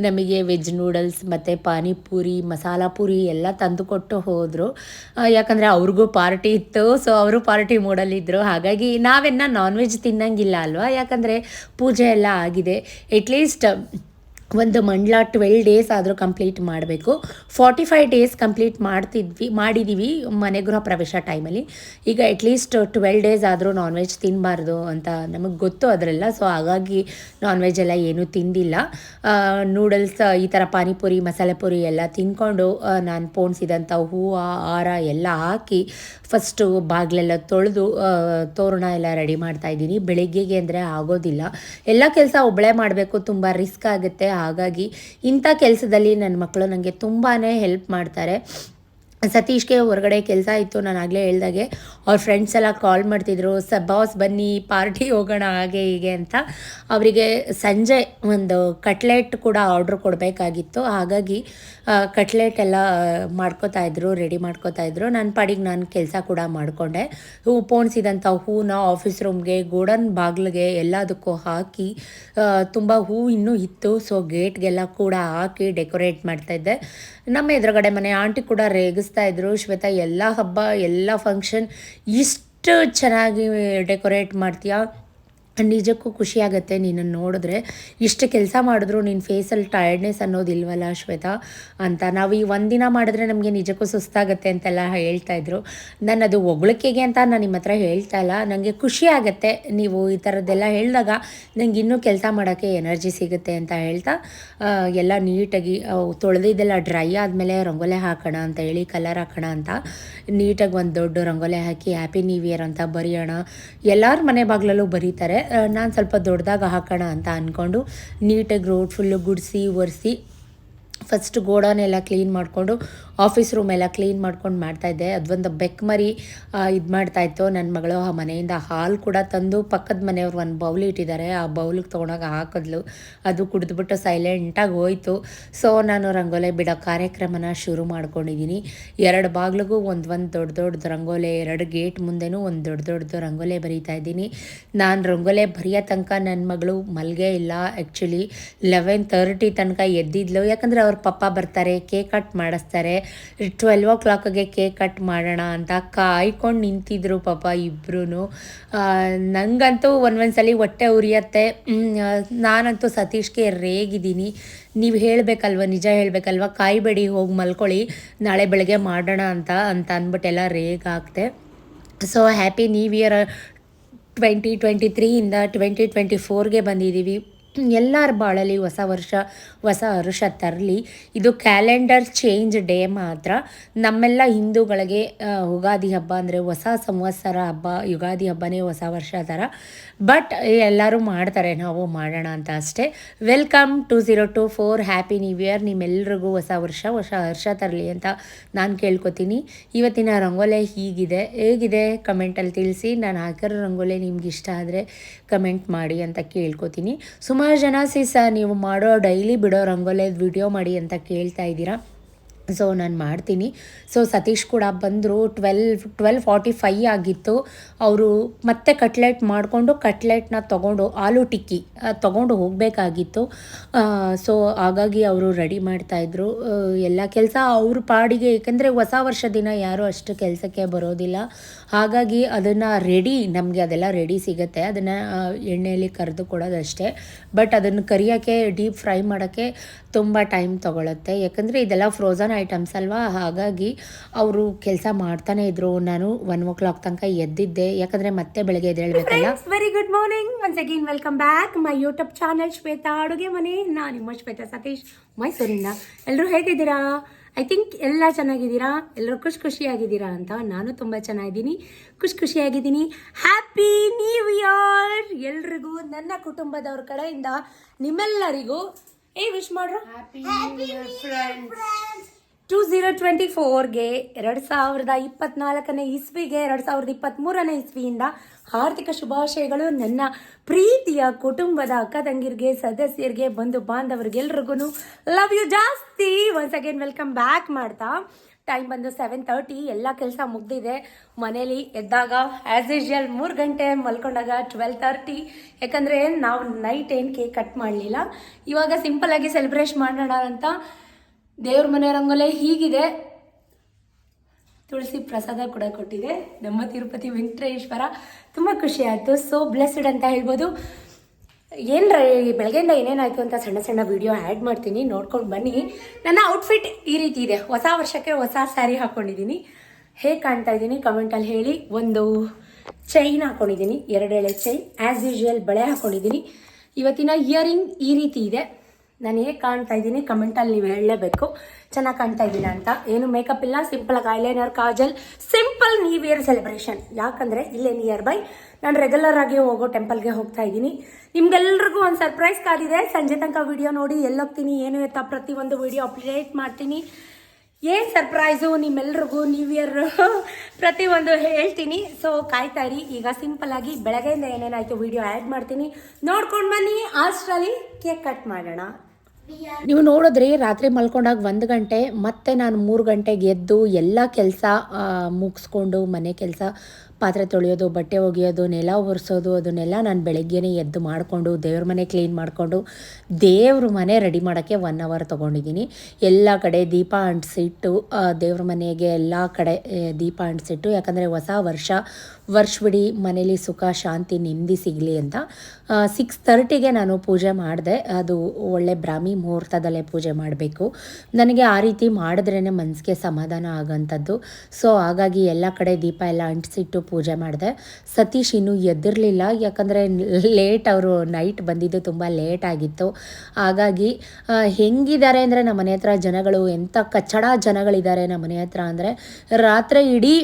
ನಮಗೆ ವೆಜ್ ನೂಡಲ್ಸ್ ಮತ್ತು ಪಾನಿಪೂರಿ ಮಸಾಲ ಪೂರಿ ಎಲ್ಲ ತಂದುಕೊಟ್ಟು ಹೋದರು. ಯಾಕಂದರೆ ಅವ್ರಿಗೂ ಪಾರ್ಟಿ ಇತ್ತು. ಸೊ ಅವರು ಪಾರ್ಟಿ ಮೂಡಲ್ಲಿದ್ದರು. ಹಾಗಾಗಿ ನಾವೆನ್ನ ನಾನ್ ವೆಜ್ ತಿನ್ನಂಗಿಲ್ಲ ಅಲ್ವಾ, ಯಾಕಂದರೆ ಪೂಜೆ ಎಲ್ಲ ಆಗಿದೆ. ಎಟ್ಲೀಸ್ಟ್ ಒಂದು ಮಂಡಲ 12 days ಆದರೂ ಕಂಪ್ಲೀಟ್ ಮಾಡಬೇಕು. 45 days ಕಂಪ್ಲೀಟ್ ಮಾಡಿದ್ದೀವಿ ಮನೆ ಗೃಹ ಪ್ರವೇಶ ಟೈಮಲ್ಲಿ. ಈಗ ಅಟ್ಲೀಸ್ಟ್ 12 days ಆದರೂ ನಾನ್ ವೆಜ್ ತಿನ್ನಬಾರ್ದು ಅಂತ ನಮಗೆ ಗೊತ್ತು ಅದರೆಲ್ಲ. ಸೊ ಹಾಗಾಗಿ ನಾನ್ ವೆಜ್ ಎಲ್ಲ ಏನೂ ತಿಂದಿಲ್ಲ. ನೂಡಲ್ಸ್ ಈ ಥರ ಪಾನಿಪುರಿ ಮಸಾಲೆ ಪುರಿ ಎಲ್ಲ ತಿಂದ್ಕೊಂಡು ನಾನು ಪೋಣಿಸಿದಂಥ ಹೂವು ಹಾರ ಎಲ್ಲ ಹಾಕಿ ಫಸ್ಟು ಬಾಗಿಲೆಲ್ಲ ತೊಳೆದು ತೋರಣ ಎಲ್ಲ ರೆಡಿ ಮಾಡ್ತಾಯಿದ್ದೀನಿ. ಬೆಳಿಗ್ಗೆಗೆ ಅಂದರೆ ಆಗೋದಿಲ್ಲ, ಎಲ್ಲ ಕೆಲಸ ಒಬ್ಬಳೇ ಮಾಡಬೇಕು, ತುಂಬ ರಿಸ್ಕ್ ಆಗುತ್ತೆ. ಹಾಗಾಗಿ ಇಂಥ ಕೆಲಸದಲ್ಲಿ ನನ್ನ ಮಕ್ಕಳು ನನಗೆ ತುಂಬಾ ಹೆಲ್ಪ್ ಮಾಡ್ತಾರೆ. ಸತೀಶ್ಗೆ ಹೊರಗಡೆ ಕೆಲಸ ಇತ್ತು, ನಾನು ಆಗಲೇ ಹೇಳ್ದಾಗೆ. ಅವ್ರ ಫ್ರೆಂಡ್ಸ್ ಎಲ್ಲ ಕಾಲ್ ಮಾಡ್ತಿದ್ರು, ಬಾಸ್ ಬನ್ನಿ ಪಾರ್ಟಿ ಹೋಗೋಣ ಹಾಗೆ ಹೀಗೆ ಅಂತ. ಅವರಿಗೆ ಸಂಜೆ ಒಂದು ಕಟ್ಲೆಟ್ ಕೂಡ ಆರ್ಡ್ರ್ ಕೊಡಬೇಕಾಗಿತ್ತು. ಹಾಗಾಗಿ ಕಟ್ಲೆಟ್ ಎಲ್ಲ ಮಾಡ್ಕೋತಾಯಿದ್ರು, ರೆಡಿ ಮಾಡ್ಕೋತಾಯಿದ್ರು. ನನ್ನ ಪಾಡಿಗೆ ನಾನು ಕೆಲಸ ಕೂಡ ಮಾಡಿಕೊಂಡೆ. ಪೋಣಿಸಿದಂಥ ಹೂನ ಆಫೀಸ್ ರೂಮ್ಗೆ ಗೋಡನ್ ಬಾಗಿಲಿಗೆ ಎಲ್ಲದಕ್ಕೂ ಹಾಕಿ ತುಂಬ ಹೂ ಇನ್ನೂ ಇತ್ತು. ಸೊ ಗೇಟ್ಗೆಲ್ಲ ಕೂಡ ಹಾಕಿ ಡೆಕೋರೇಟ್ ಮಾಡ್ತಾಯಿದ್ದೆ. ನಮ್ಮ ಎದುರುಗಡೆ ಮನೆ ಆಂಟಿ ಕೂಡ ರೇಗಿಸ್ತಾ ಇದ್ರು, ಶ್ವೇತಾ ಎಲ್ಲ ಹಬ್ಬ ಎಲ್ಲ ಫಂಕ್ಷನ್ ಇಷ್ಟು ಚೆನ್ನಾಗಿ ಡೆಕೋರೇಟ್ ಮಾಡ್ತೀಯಾ, ನಿಜಕ್ಕೂ ಖುಷಿಯಾಗತ್ತೆ ನಿನ್ನನ್ನು ನೋಡಿದ್ರೆ. ಇಷ್ಟು ಕೆಲಸ ಮಾಡಿದ್ರು ನಿನ್ನ ಫೇಸಲ್ಲಿ ಟಯರ್ಡ್ನೆಸ್ ಅನ್ನೋದಿಲ್ವಲ್ಲ ಶ್ವೇತಾ ಅಂತ. ನಾವು ಈ ಒಂದಿನ ಮಾಡಿದ್ರೆ ನಮಗೆ ನಿಜಕ್ಕೂ ಸುಸ್ತಾಗತ್ತೆ ಅಂತೆಲ್ಲ ಹೇಳ್ತಾಯಿದ್ರು. ನಾನು ಅದು ಹೊಗಳಿಕೆಗೆ ಅಂತ ನಾನು ನಿಮ್ಮ ಹತ್ರ ಹೇಳ್ತಾ ಇಲ್ಲ, ನನಗೆ ಖುಷಿ ಆಗುತ್ತೆ ನೀವು ಈ ಥರದ್ದೆಲ್ಲ ಹೇಳಿದಾಗ. ನನಗೆ ಇನ್ನೂ ಕೆಲಸ ಮಾಡೋಕ್ಕೆ ಎನರ್ಜಿ ಸಿಗುತ್ತೆ ಅಂತ ಹೇಳ್ತಾ ಎಲ್ಲ ನೀಟಾಗಿ ತೊಳೆದಿದ್ದೆಲ್ಲ ಡ್ರೈ ಆದಮೇಲೆ ರಂಗೋಲೆ ಹಾಕೋಣ ಅಂತ ಹೇಳಿ, ಕಲರ್ ಹಾಕೋಣ ಅಂತ ನೀಟಾಗಿ ಒಂದು ದೊಡ್ಡ ರಂಗೋಲೆ ಹಾಕಿ ಹ್ಯಾಪಿ ನ್ಯೂ ಇಯರ್ ಅಂತ ಬರೆಯೋಣ. ಎಲ್ಲರ ಮನೆ ಬಾಗಿಲಲ್ಲೂ ಬರೀತಾರೆ, ನಾನು ಸ್ವಲ್ಪ ದೊಡ್ಡದಾಗಿ ಹಾಕೋಣ ಅಂತ ಅಂದ್ಕೊಂಡು ನೀಟಾಗಿ ರೋಡ್ ಫುಲ್ಲು ಗುಡಿಸಿ ಒರೆಸಿ ಫಸ್ಟ್ ಗೋಡನೆಲ್ಲ ಕ್ಲೀನ್ ಮಾಡಿಕೊಂಡು ಆಫೀಸ್ ರೂಮ್ ಎಲ್ಲ ಕ್ಲೀನ್ ಮಾಡ್ಕೊಂಡು ಮಾಡ್ತಾಯಿದ್ದೆ. ಅದೊಂದು ಬೆಕ್ ಮರಿ ಇದು ಮಾಡ್ತಾಯಿತ್ತು ನನ್ನ ಮಗಳು. ಆ ಮನೆಯಿಂದ ಹಾಲು ಕೂಡ ತಂದು ಪಕ್ಕದ ಮನೆಯವ್ರು ಒಂದು ಬೌಲ್ ಇಟ್ಟಿದ್ದಾರೆ, ಆ ಬೌಲಿಗೆ ತೊಗೊಂಡಾಗ ಹಾಕಿದ್ಲು. ಅದು ಕುಡಿದ್ಬಿಟ್ಟು ಸೈಲೆಂಟಾಗಿ ಹೋಯಿತು. ಸೊ ನಾನು ರಂಗೋಲೆ ಬಿಡೋ ಕಾರ್ಯಕ್ರಮನ ಶುರು ಮಾಡ್ಕೊಂಡಿದ್ದೀನಿ. 2 ಬಾಗಿಲಿಗೂ ಒಂದು ದೊಡ್ಡ ರಂಗೋಲೆ, 2 ಗೇಟ್ ಮುಂದೆನೂ ಒಂದು ದೊಡ್ಡದು ರಂಗೋಲೆ ಬರೀತಾ ಇದ್ದೀನಿ. ನಾನು ರಂಗೋಲೆ ಬರೆಯೋ ತನಕ ನನ್ನ ಮಗಳು ಮಲ್ಗೆ ಇಲ್ಲ. ಆ್ಯಕ್ಚುಲಿ 11:30 ತನಕ ಎದ್ದಿದ್ಲು, ಯಾಕಂದರೆ ಅವ್ರ ಪಪ್ಪ ಬರ್ತಾರೆ, ಕೇಕ್ ಕಟ್ ಮಾಡಿಸ್ತಾರೆ. 12 o'clockಗೆ ಕೇಕ್ ಕಟ್ ಮಾಡೋಣ ಅಂತ ಕಾಯ್ಕೊಂಡು ನಿಂತಿದ್ರು ಪಾಪ ಇಬ್ಬರೂ. ನನಗಂತೂ ಒಂದೊಂದ್ಸಲಿ ಹೊಟ್ಟೆ ಉರಿಯತ್ತೆ. ನಾನಂತೂ ಸತೀಶ್ಗೆ ರೇಗಿದ್ದೀನಿ, ನೀವು ಹೇಳಬೇಕಲ್ವ, ನಿಜ ಹೇಳಬೇಕಲ್ವ, ಕಾಯ್ಬೇಡಿ ಹೋಗಿ ಮಲ್ಕೊಳ್ಳಿ, ನಾಳೆ ಬೆಳಗ್ಗೆ ಮಾಡೋಣ ಅಂತ ಅಂದ್ಬಿಟ್ಟೆಲ್ಲ ರೇಗಾಗ್ತೆ. ಸೊ ಹ್ಯಾಪಿ ನ್ಯೂ ಇಯರ್ 2023ಇಂದ 2024ಗೆ ಬಂದಿದ್ದೀವಿ. ಎಲ್ಲರ ಬಾಳಲ್ಲಿ ಹೊಸ ವರ್ಷ ಹೊಸ ಹರುಷ ತರಲಿ. ಇದು ಕ್ಯಾಲೆಂಡರ್ ಚೇಂಜ್ ಡೇ ಮಾತ್ರ. ನಮ್ಮೆಲ್ಲ ಹಿಂದೂಗಳಿಗೆ ಯುಗಾದಿ ಹಬ್ಬ ಅಂದರೆ ಹೊಸ ಸಂವತ್ಸರ ಹಬ್ಬ, ಯುಗಾದಿ ಹಬ್ಬನೇ ಹೊಸ ವರ್ಷ ಥರ. ಬಟ್ ಎಲ್ಲರೂ ಮಾಡ್ತಾರೆ, ನಾವು ಮಾಡೋಣ ಅಂತ ಅಷ್ಟೇ. Welcome 2024, happy new year. ನಿಮ್ಮೆಲ್ರಿಗೂ ಹೊಸ ವರ್ಷ ಹೊಸ ಹರ್ಷ ತರಲಿ ಅಂತ ನಾನು ಕೇಳ್ಕೊತೀನಿ. ಇವತ್ತಿನ ರಂಗೋಲೆ ಹೇಗಿದೆ ಕಮೆಂಟಲ್ಲಿ ತಿಳಿಸಿ. ನಾನು ಹಾಕಿರೋ ರಂಗೋಲೆ ನಿಮ್ಗೆ ಇಷ್ಟ ಆದರೆ ಕಮೆಂಟ್ ಮಾಡಿ ಅಂತ ಕೇಳ್ಕೊತೀನಿ. ಸುಮಾರು ಜನ ನೀವು ಮಾಡೋ ಡೈಲಿ ಬಿಡೋ ರಂಗೋಲೆ ವಿಡಿಯೋ ಮಾಡಿ ಅಂತ ಕೇಳ್ತಾ ಇದ್ದೀರಾ. ಸೊ ನಾನು ಮಾಡ್ತೀನಿ. ಸೊ ಸತೀಶ್ ಕೂಡ ಬಂದರು. 12:45 ಆಗಿತ್ತು. ಅವರು ಮತ್ತೆ ಕಟ್ಲೆಟ್ ಮಾಡಿಕೊಂಡು ಕಟ್ಲೆಟ್ನ ತೊಗೊಂಡು ಆಲೂ ಟಿಕ್ಕಿ ತೊಗೊಂಡು ಹೋಗಬೇಕಾಗಿತ್ತು. ಸೊ ಹಾಗಾಗಿ ಅವರು ರೆಡಿ ಮಾಡ್ತಾಯಿದ್ರು ಎಲ್ಲ ಕೆಲಸ ಅವ್ರ ಪಾಡಿಗೆ. ಏಕೆಂದರೆ ಹೊಸ ವರ್ಷ ದಿನ ಯಾರೂ ಅಷ್ಟು ಕೆಲಸಕ್ಕೆ ಬರೋದಿಲ್ಲ. ಹಾಗಾಗಿ ಅದನ್ನು ನಮಗೆ ಅದೆಲ್ಲ ರೆಡಿ ಸಿಗುತ್ತೆ, ಅದನ್ನು ಎಣ್ಣೆಯಲ್ಲಿ ಕರೆದು ಕೊಡೋದಷ್ಟೇ. ಬಟ್ ಅದನ್ನು ಕರಿಯೋಕ್ಕೆ ಡೀಪ್ ಫ್ರೈ ಮಾಡೋಕ್ಕೆ ತುಂಬ ಟೈಮ್ ತೊಗೊಳುತ್ತೆ, ಯಾಕಂದರೆ ಇದೆಲ್ಲ ಫ್ರೋಝನ್ ಐಟಮ್ಸ್ ಅಲ್ವಾ, ಹಾಗಾಗಿ ಅವರು ಕೆಲಸ ಮಾಡ್ತಾನೆ ಇದ್ರು. ನಾನು 1 o'clock ತನಕ ಎದ್ದಿದ್ದೆ, ಯಾಕಂದರೆ ಮತ್ತೆ ಬೆಳಗ್ಗೆ ಎದ್ದೇಳಬೇಕಲ್ಲ. Very good morning once again, welcome back my YouTube channel Shwetha ಅಡುಗೆ ಮನೆ. ನಾನು ನಿಮ್ಮ ಶ್ವೇತಾ ಸತೀಶ್, ಮೈಸೂರಿಂದ. ಎಲ್ಲರೂ ಹೇಗಿದ್ದೀರಾ? ಐ ಥಿಂಕ್ ಎಲ್ಲ ಚೆನ್ನಾಗಿದ್ದೀರಾ, ಎಲ್ಲರೂ ಖುಷಿಯಾಗಿದ್ದೀರಾ ಅಂತ. ನಾನು ತುಂಬ ಚೆನ್ನಾಗಿದ್ದೀನಿ, ಖುಷಿಯಾಗಿದ್ದೀನಿ. ಹ್ಯಾಪಿ ನ್ಯೂ ಇಯರ್ ಎಲ್ರಿಗೂ, ನನ್ನ ಕುಟುಂಬದವ್ರ ಕಡೆಯಿಂದ ನಿಮ್ಮೆಲ್ಲರಿಗೂ ವಿಶ್ ಮಾಡ್ರು. 2024ಗೆ 2024ನೇ ಇಸ್ವಿಗೆ 2023ನೇ ಇಸ್ವಿಯಿಂದ ಆರ್ಥಿಕ ಶುಭಾಶಯಗಳು. ನನ್ನ ಪ್ರೀತಿಯ ಕುಟುಂಬದ ಅಕ್ಕ ತಂಗಿರಿಗೆ, ಸದಸ್ಯರಿಗೆ, ಬಂಧು ಬಾಂಧವರಿಗೆಲ್ರಿಗೂ ಲವ್ ಯು ಜಾಸ್ತಿ. ಒನ್ಸ್ ಅಗೇನ್ ವೆಲ್ಕಮ್ ಬ್ಯಾಕ್ ಮಾಡ್ತಾ, ಟೈಮ್ ಬಂದು 7:30. ಎಲ್ಲ ಕೆಲಸ ಮುಗ್ದಿದೆ. ಮನೇಲಿ ಎದ್ದಾಗ ಆ್ಯಸ್ ಯೂಶುವಲ್ 3 ಗಂಟೆ, ಮಲ್ಕೊಂಡಾಗ 12:30. ಯಾಕಂದರೆ ನಾವು ನೈಟ್ ಏನು ಕೇಕ್ ಕಟ್ ಮಾಡಲಿಲ್ಲ. ಇವಾಗ ಸಿಂಪಲ್ಲಾಗಿ ಸೆಲೆಬ್ರೇಟ್ ಮಾಡೋಣ ಅಂತ. ದೇವ್ರ ಮನೆ ರಂಗೋಲೆ ಹೀಗಿದೆ. ತುಳಸಿ ಪ್ರಸಾದ ಕೂಡ ಕೊಟ್ಟಿದೆ ನಮ್ಮ ತಿರುಪತಿ ವೆಂಕಟೇಶ್ವರ. ತುಂಬ ಖುಷಿ ಆಯಿತು. ಸೊ ಬ್ಲೆಸ್ಡ್ ಅಂತ ಹೇಳ್ಬೋದು. ಬೆಳಗ್ಗೆಯಿಂದ ಏನೇನಾಯಿತು ಅಂತ ಸಣ್ಣ ಸಣ್ಣ ವಿಡಿಯೋ ಆ್ಯಡ್ ಮಾಡ್ತೀನಿ, ನೋಡ್ಕೊಂಡು ಬನ್ನಿ. ನನ್ನ ಔಟ್ಫಿಟ್ ಈ ರೀತಿ ಇದೆ. ಹೊಸ ವರ್ಷಕ್ಕೆ ಹೊಸ ಸ್ಯಾರಿ ಹಾಕ್ಕೊಂಡಿದ್ದೀನಿ. ಹೇಗೆ ಕಾಣ್ತಾ ಇದ್ದೀನಿ ಕಮೆಂಟಲ್ಲಿ ಹೇಳಿ. ಒಂದು ಚೈನ್ ಹಾಕ್ಕೊಂಡಿದ್ದೀನಿ, 2 ಎಳೆ ಚೈನ್. ಆ್ಯಸ್ ಯೂಶುವಲ್ ಬಳೆ ಹಾಕ್ಕೊಂಡಿದ್ದೀನಿ. ಇವತ್ತಿನ ಇಯರಿಂಗ್ ಈ ರೀತಿ ಇದೆ. ನಾನು ಹೇಗೆ ಕಾಣ್ತಾ ಇದ್ದೀನಿ ಕಮೆಂಟಲ್ಲಿ ನೀವು ಹೇಳಲೇಬೇಕು, ಚೆನ್ನಾಗಿ ಕಾಣ್ತಾ ಇದ್ದೀನಿ ಅಂತ. ಏನು ಮೇಕಪ್ ಇಲ್ಲ, ಸಿಂಪಲಾಗಿ eyeliner, Kajal, simple new year celebration. ಯಾಕಂದರೆ ಇಲ್ಲೇ ನಿಯರ್ ಬೈ ನಾನು ರೆಗ್ಯುಲರ್ ಆಗಿ ಹೋಗೋ ಟೆಂಪಲ್ಗೆ ಹೋಗ್ತಾ ಇದ್ದೀನಿ. ನಿಮ್ಗೆಲ್ರಿಗೂ ಒಂದು ಸರ್ಪ್ರೈಸ್ ಕಾದಿದೆ. ಸಂಜೆ ತನಕ ವಿಡಿಯೋ ನೋಡಿ ಎಲ್ಲೋಗ್ತೀನಿ ಏನು ಎತ್ತ ಪ್ರತಿಯೊಂದು ವಿಡಿಯೋ ಅಪ್ಡೇಟ್ ಮಾಡ್ತೀನಿ. ಏನು ಸರ್ಪ್ರೈಸು ನಿಮ್ಮೆಲ್ರಿಗೂ ನ್ಯೂ ಇಯರ್ ಪ್ರತಿಯೊಂದು ಹೇಳ್ತೀನಿ. ಸೊ ಕಾಯ್ತಾ ಇರಿ. ಈಗ ಸಿಂಪಲ್ಲಾಗಿ ಬೆಳಗ್ಗೆಯಿಂದ ಏನೇನಾಯಿತು ವಿಡಿಯೋ ಆ್ಯಡ್ ಮಾಡ್ತೀನಿ, ನೋಡ್ಕೊಂಡು ಬನ್ನಿ. ಅಷ್ಟರಲ್ಲಿ ಕೇಕ್ ಕಟ್ ಮಾಡೋಣ. ನೀವು ನೋಡಿದ್ರಿ, ರಾತ್ರಿ ಮಲ್ಕೊಂಡಾಗ 1 ಗಂಟೆ, ಮತ್ತೆ ನಾನು 3 ಗಂಟೆಗೆ ಎದ್ದು ಎಲ್ಲ ಕೆಲಸ ಮುಗಿಸ್ಕೊಂಡು, ಮನೆ ಕೆಲಸ, ಪಾತ್ರೆ ತೊಳೆಯೋದು, ಬಟ್ಟೆ ಒಗೆಯೋದು, ನೆಲ ಒರೆಸೋದು, ಅದನ್ನೆಲ್ಲ ನಾನು ಬೆಳಗ್ಗೆನೇ ಎದ್ದು ಮಾಡಿಕೊಂಡು, ದೇವ್ರ ಮನೆ ಕ್ಲೀನ್ ಮಾಡಿಕೊಂಡು, ದೇವ್ರ ಮನೆ ರೆಡಿ ಮಾಡೋಕ್ಕೆ 1 hour ತೊಗೊಂಡಿದ್ದೀನಿ. ಎಲ್ಲ ಕಡೆ ದೀಪ ಅಂಟಿಸಿಟ್ಟು, ದೇವ್ರ ಮನೆಗೆ ಎಲ್ಲ ಕಡೆ ದೀಪ ಅಂಟಿಸಿಟ್ಟು, ಯಾಕಂದರೆ ಹೊಸ ವರ್ಷವಿಡೀ ಮನೇಲಿ ಸುಖ, ಶಾಂತಿ, ನೆಮ್ಮದಿ ಸಿಗಲಿ ಅಂತ 6:30ಗೆ ನಾನು ಪೂಜೆ ಮಾಡಿದೆ. ಅದು ಒಳ್ಳೆ ಬ್ರಾಹ್ಮಿ ಮುಹೂರ್ತದಲ್ಲೇ ಪೂಜೆ ಮಾಡಬೇಕು. ನನಗೆ ಆ ರೀತಿ ಮಾಡಿದ್ರೇ ಮನಸ್ಸಿಗೆ ಸಮಾಧಾನ ಆಗೋಂಥದ್ದು. ಸೊ ಹಾಗಾಗಿ ಎಲ್ಲ ಕಡೆ ದೀಪ ಎಲ್ಲ ಅಂಟಿಸಿಟ್ಟು ಪೂಜೆ ಮಾಡಿದೆ. ಸತೀಶ್ ಇನ್ನೂ ಎದ್ದಿರಲಿಲ್ಲ, ಯಾಕಂದರೆ ಲೇಟ್, ಅವರು ನೈಟ್ ಬಂದಿದ್ದು ತುಂಬ ಲೇಟ್ ಆಗಿತ್ತು. ಹಾಗಾಗಿ ಹೆಂಗಿದ್ದಾರೆ ಅಂದರೆ ನಮ್ಮ ಮನೆ ಹತ್ರ ಜನಗಳು, ಎಂಥ ಕಚ್ಚಡ ಜನಗಳಿದ್ದಾರೆ ನಮ್ಮ ಮನೆ ಹತ್ರ ಅಂದರೆ. ರಾತ್ರಿ ಇಡೀ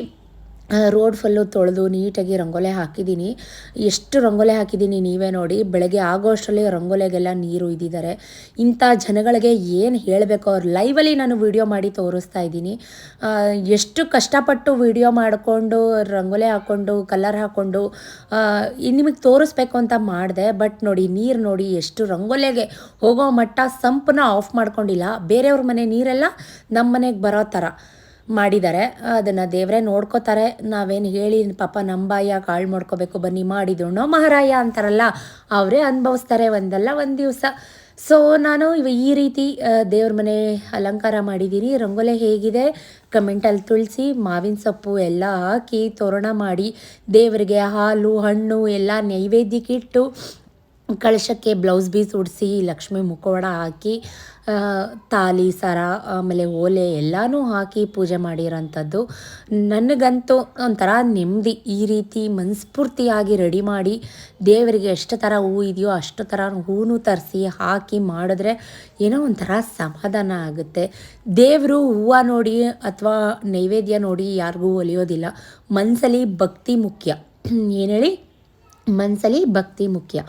ರೋಡ್ ಫುಲ್ಲು ತೊಳೆದು ನೀಟಾಗಿ ರಂಗೋಲೆ ಹಾಕಿದ್ದೀನಿ. ಎಷ್ಟು ರಂಗೋಲೆ ಹಾಕಿದ್ದೀನಿ ನೀವೇ ನೋಡಿ. ಬೆಳಗ್ಗೆ ಆಗೋ ಅಷ್ಟರಲ್ಲಿ ರಂಗೋಲೆಗೆಲ್ಲ ನೀರು ಇದ್ದಿದ್ದಾರೆ. ಇಂಥ ಜನಗಳಿಗೆ ಏನು ಹೇಳಬೇಕು, ಅವ್ರು ಲೈವಲ್ಲಿ ನಾನು ವಿಡಿಯೋ ಮಾಡಿ ತೋರಿಸ್ತಾ ಇದ್ದೀನಿ. ಎಷ್ಟು ಕಷ್ಟಪಟ್ಟು ವಿಡಿಯೋ ಮಾಡಿಕೊಂಡು, ರಂಗೋಲೆ ಹಾಕ್ಕೊಂಡು, ಕಲರ್ ಹಾಕ್ಕೊಂಡು ನಿಮಗೆ ತೋರಿಸ್ಬೇಕು ಅಂತ ಮಾಡಿದೆ. ಬಟ್ ನೋಡಿ, ನೀರು ನೋಡಿ ಎಷ್ಟು ರಂಗೋಲೆಗೆ ಹೋಗೋ ಮಟ್ಟ ಸಂಪನ್ನ ಆಫ್ ಮಾಡ್ಕೊಂಡಿಲ್ಲ. ಬೇರೆಯವ್ರ ಮನೆ ನೀರೆಲ್ಲ ನಮ್ಮ ಮನೆಗೆ ಬರೋ ಥರ ಮಾಡಿದ್ದಾರೆ. ಅದನ್ನು ದೇವರೇ ನೋಡ್ಕೋತಾರೆ. ನಾವೇನು ಹೇಳಿ ಪಾಪ ನಮ್ಮ ಬಾಯ ಕಾಳು ಮಾಡ್ಕೋಬೇಕು, ಬನ್ನಿ ಮಾಡಿದೋಣೋ ಮಹಾರಾಯ ಅಂತಾರಲ್ಲ, ಅವರೇ ಅನುಭವಿಸ್ತಾರೆ ಒಂದಲ್ಲ ಒಂದು ದಿವಸ. ಸೊ ನಾನು ಈ ರೀತಿ ದೇವ್ರ ಮನೆ ಅಲಂಕಾರ ಮಾಡಿದ್ದೀನಿ. ರಂಗೋಲೆ ಹೇಗಿದೆ ಕಮೆಂಟಲ್ಲಿ ತಿಳಿಸಿ. ಮಾವಿನ ಸೊಪ್ಪು ಎಲ್ಲ ಹಾಕಿ ತೋರಣ ಮಾಡಿ, ದೇವರಿಗೆ ಹಾಲು ಹಣ್ಣು ಎಲ್ಲ ನೈವೇದ್ಯಕ್ಕೆ ಇಟ್ಟು, ಕಳಶಕ್ಕೆ ಬ್ಲೌಸ್ ಪೀಸ್ ಉಡಿಸಿ, ಲಕ್ಷ್ಮಿ ಮುಖವಾಡ ಹಾಕಿ, ತಾಲಿ ಸರ, ಆಮೇಲೆ ಓಲೆ ಎಲ್ಲನೂ ಹಾಕಿ ಪೂಜೆ ಮಾಡಿರೋಂಥದ್ದು. ನನಗಂತೂ ಒಂಥರ ನೆಮ್ಮದಿ. ಈ ರೀತಿ ಮನಸ್ಫೂರ್ತಿಯಾಗಿ ರೆಡಿ ಮಾಡಿ, ದೇವರಿಗೆ ಎಷ್ಟು ಥರ ಹೂ ಇದೆಯೋ ಅಷ್ಟು ಥರ ಹೂವು ತರಿಸಿ ಹಾಕಿ ಮಾಡಿದ್ರೆ ಏನೋ ಒಂಥರ ಸಮಾಧಾನ ಆಗುತ್ತೆ. ದೇವರು ಹೂವು ನೋಡಿ ಅಥವಾ ನೈವೇದ್ಯ ನೋಡಿ ಯಾರಿಗೂ ಒಲಿಯೋದಿಲ್ಲ. ಮನಸ್ಸಲ್ಲಿ ಭಕ್ತಿ ಮುಖ್ಯ. ಏನು ಹೇಳಿ, ಮನಸ್ಸಲ್ಲಿ ಭಕ್ತಿ ಮುಖ್ಯ.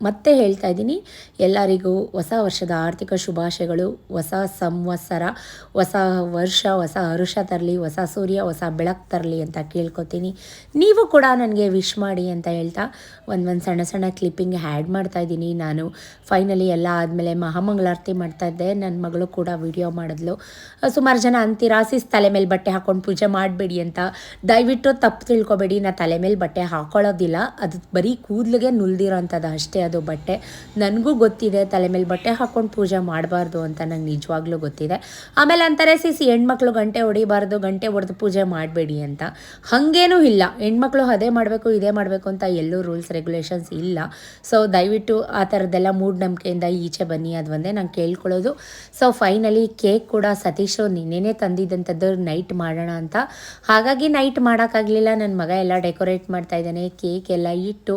ಮತ್ತೆ ಹೇಳ್ತಾ ಇದ್ದೀನಿ, ಎಲ್ಲರಿಗೂ ಹೊಸ ವರ್ಷದ ಆರ್ಥಿಕ ಶುಭಾಶಯಗಳು. ಹೊಸ ಸಂವತ್ಸರ, ಹೊಸ ವರ್ಷ, ಹೊಸ ಹರುಷ ತರಲಿ, ಹೊಸ ಸೂರ್ಯ, ಹೊಸ ಬೆಳಕು ತರಲಿ ಅಂತ ಕೇಳ್ಕೊತೀನಿ. ನೀವು ಕೂಡ ನನಗೆ ವಿಶ್ ಮಾಡಿ ಅಂತ ಹೇಳ್ತಾ ಒಂದು ಸಣ್ಣ ಕ್ಲಿಪ್ಪಿಂಗ್ ಆ್ಯಡ್ ಮಾಡ್ತಾಯಿದ್ದೀನಿ. ನಾನು ಫೈನಲಿ ಎಲ್ಲ ಆದಮೇಲೆ ಮಹಾಮಂಗಳಾರತಿ ಮಾಡ್ತಾಯಿದ್ದೆ. ನನ್ನ ಮಗಳು ಕೂಡ ವಿಡಿಯೋ ಮಾಡಿದ್ಲು. ಸುಮಾರು ಜನ ಅಂತೀರಾ ತಲೆ ಮೇಲೆ ಬಟ್ಟೆ ಹಾಕ್ಕೊಂಡು ಪೂಜೆ ಮಾಡಬೇಡಿ ಅಂತ. ದಯವಿಟ್ಟು ತಪ್ಪು ತಿಳ್ಕೊಬೇಡಿ, ನಾನು ತಲೆ ಮೇಲೆ ಬಟ್ಟೆ ಹಾಕ್ಕೊಳ್ಳೋದಿಲ್ಲ. ಅದು ಬರೀ ಕೂದಲಿಗೆ ನುಲ್ದಿರೋ ಅಂಥದ್ದು ಅಷ್ಟೇ. ಅದು ಬಟ್ಟೆ. ನನಗೂ ಗೊತ್ತಿದೆ ತಲೆ ಮೇಲೆ ಬಟ್ಟೆ ಹಾಕ್ಕೊಂಡು ಪೂಜೆ ಮಾಡಬಾರ್ದು ಅಂತ ನಂಗೆ ನಿಜವಾಗ್ಲೂ ಗೊತ್ತಿದೆ. ಆಮೇಲೆ ಅಂತಾರೆ ಹೆಣ್ಮಕ್ಳು ಗಂಟೆ ಹೊಡಿಬಾರ್ದು, ಗಂಟೆ ಹೊಡೆದು ಪೂಜೆ ಮಾಡಬೇಡಿ ಅಂತ. ಹಾಗೇನೂ ಇಲ್ಲ, ಹೆಣ್ಮಕ್ಳು ಅದೇ ಮಾಡಬೇಕು ಇದೇ ಮಾಡಬೇಕು ಅಂತ ಎಲ್ಲೂ ರೂಲ್ಸ್ ರೆಗ್ಯುಲೇಷನ್ಸ್ ಇಲ್ಲ. ಸೊ ದಯವಿಟ್ಟು ಆ ಥರದ್ದೆಲ್ಲ ಮೂಢನಂಬಿಕೆಯಿಂದ ಈಚೆ ಬನ್ನಿ, ಅದು ಒಂದೇ ನಾನು ಕೇಳ್ಕೊಳ್ಳೋದು. ಸೊ ಫೈನಲಿ ಕೇಕ್ ಕೂಡ ಸತೀಶು ನಿನ್ನೆನೇ ತಂದಿದ್ದಂಥದ್ದು ನೈಟ್ ಮಾಡೋಣ ಅಂತ. ಹಾಗಾಗಿ ನೈಟ್ ಮಾಡೋಕ್ಕಾಗಲಿಲ್ಲ. ನನ್ನ ಮಗ ಎಲ್ಲ ಡೆಕೋರೇಟ್ ಮಾಡ್ತಾ ಇದ್ದಾನೆ, ಕೇಕ್ ಎಲ್ಲ ಇಟ್ಟು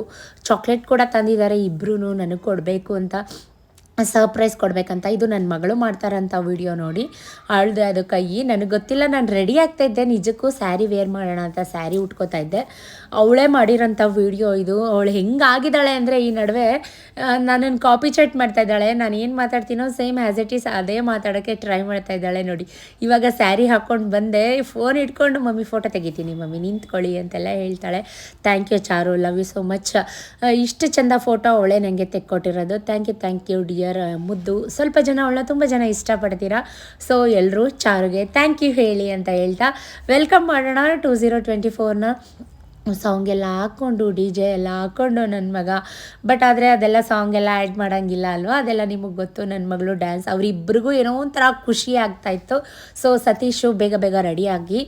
ಚಾಕ್ಲೇಟ್ ಕೂಡ ತಂದಿದ್ದಾರೆ ಇಬ್ಬರೂ ನನಗೆ ಕೊಡಬೇಕು ಅಂತ, ಸರ್ಪ್ರೈಸ್ ಕೊಡಬೇಕಂತ. ಇದು ನನ್ನ ಮಗಳು ಮಾಡ್ತಾರಂಥ ವಿಡಿಯೋ ನೋಡಿ ಅಳ್ದೆ ಅದು ಕೈ. ನನಗೆ ಗೊತ್ತಿಲ್ಲ, ನಾನು ರೆಡಿ ಆಗ್ತಾಯಿದ್ದೆ ನಿಜಕ್ಕೂ ಸ್ಯಾರಿ ವೇರ್ ಮಾಡೋಣ ಅಂತ ಸ್ಯಾರಿ ಉಟ್ಕೋತಾ ಇದ್ದೆ. ಅವಳೇ ಮಾಡಿರೋಂಥ ವಿಡಿಯೋ ಇದು. ಅವಳು ಹೆಂಗಾಗಿದ್ದಾಳೆ ಅಂದರೆ ಈ ನಡುವೆ ನನ್ನನ್ನು ಕಾಪಿ ಚಟ್ ಮಾಡ್ತಾ ಇದ್ದಾಳೆ. ನಾನು ಏನು ಮಾತಾಡ್ತೀನೋ ಸೇಮ್ ಆ್ಯಸ್ ಇಟ್ ಈಸ್ ಅದೇ ಮಾತಾಡೋಕ್ಕೆ ಟ್ರೈ ಮಾಡ್ತಾ ಇದ್ದಾಳೆ ನೋಡಿ. ಇವಾಗ ಸ್ಯಾರಿ ಹಾಕ್ಕೊಂಡು ಬಂದೆ, ಫೋನ್ ಇಟ್ಕೊಂಡು ಮಮ್ಮಿ ಫೋಟೋ ತೆಗಿತೀನಿ ಮಮ್ಮಿ ನಿಂತ್ಕೊಳ್ಳಿ ಅಂತೆಲ್ಲ ಹೇಳ್ತಾಳೆ. Thank you Charu, love you so much. ಇಷ್ಟು ಚೆಂದ ಫೋಟೋ ಅವಳೇ ನನಗೆ ತೆಕ್ಕೊಟ್ಟಿರೋದು. ಥ್ಯಾಂಕ್ ಯು ಡಿಯರ್ ಮುದ್ದು. ಸ್ವಲ್ಪ ಜನ ಅವಳನ್ನ ತುಂಬ ಜನ ಇಷ್ಟಪಡ್ತೀರಾ. ಸೊ ಎಲ್ಲರೂ ಚಾರುಗೆ ಥ್ಯಾಂಕ್ ಯು ಹೇಳಿ ಅಂತ ಹೇಳ್ತಾ ವೆಲ್ಕಮ್ ಮಾಡೋಣ 2024ನ. ಸಾಂಗ್ ಎಲ್ಲ ಹಾಕ್ಕೊಂಡು DJ ಎಲ್ಲ ಹಾಕ್ಕೊಂಡು ನನ್ನ ಮಗ. ಬಟ್ ಆದರೆ ಅದೆಲ್ಲ ಸಾಂಗ್ ಎಲ್ಲ ಆ್ಯಡ್ ಮಾಡೋಂಗಿಲ್ಲ ಅಲ್ವಾ, ಅದೆಲ್ಲ ನಿಮಗೆ ಗೊತ್ತು. ನನ್ನ ಮಗಳು ಡ್ಯಾನ್ಸ್, ಅವರಿಬ್ಬರಿಗೂ ಏನೋ ಒಂಥರ ಖುಷಿ ಆಗ್ತಾಯಿತ್ತು. ಸೊ ಸತೀಶು ಬೇಗ ಬೇಗ ರೆಡಿಯಾಗಿ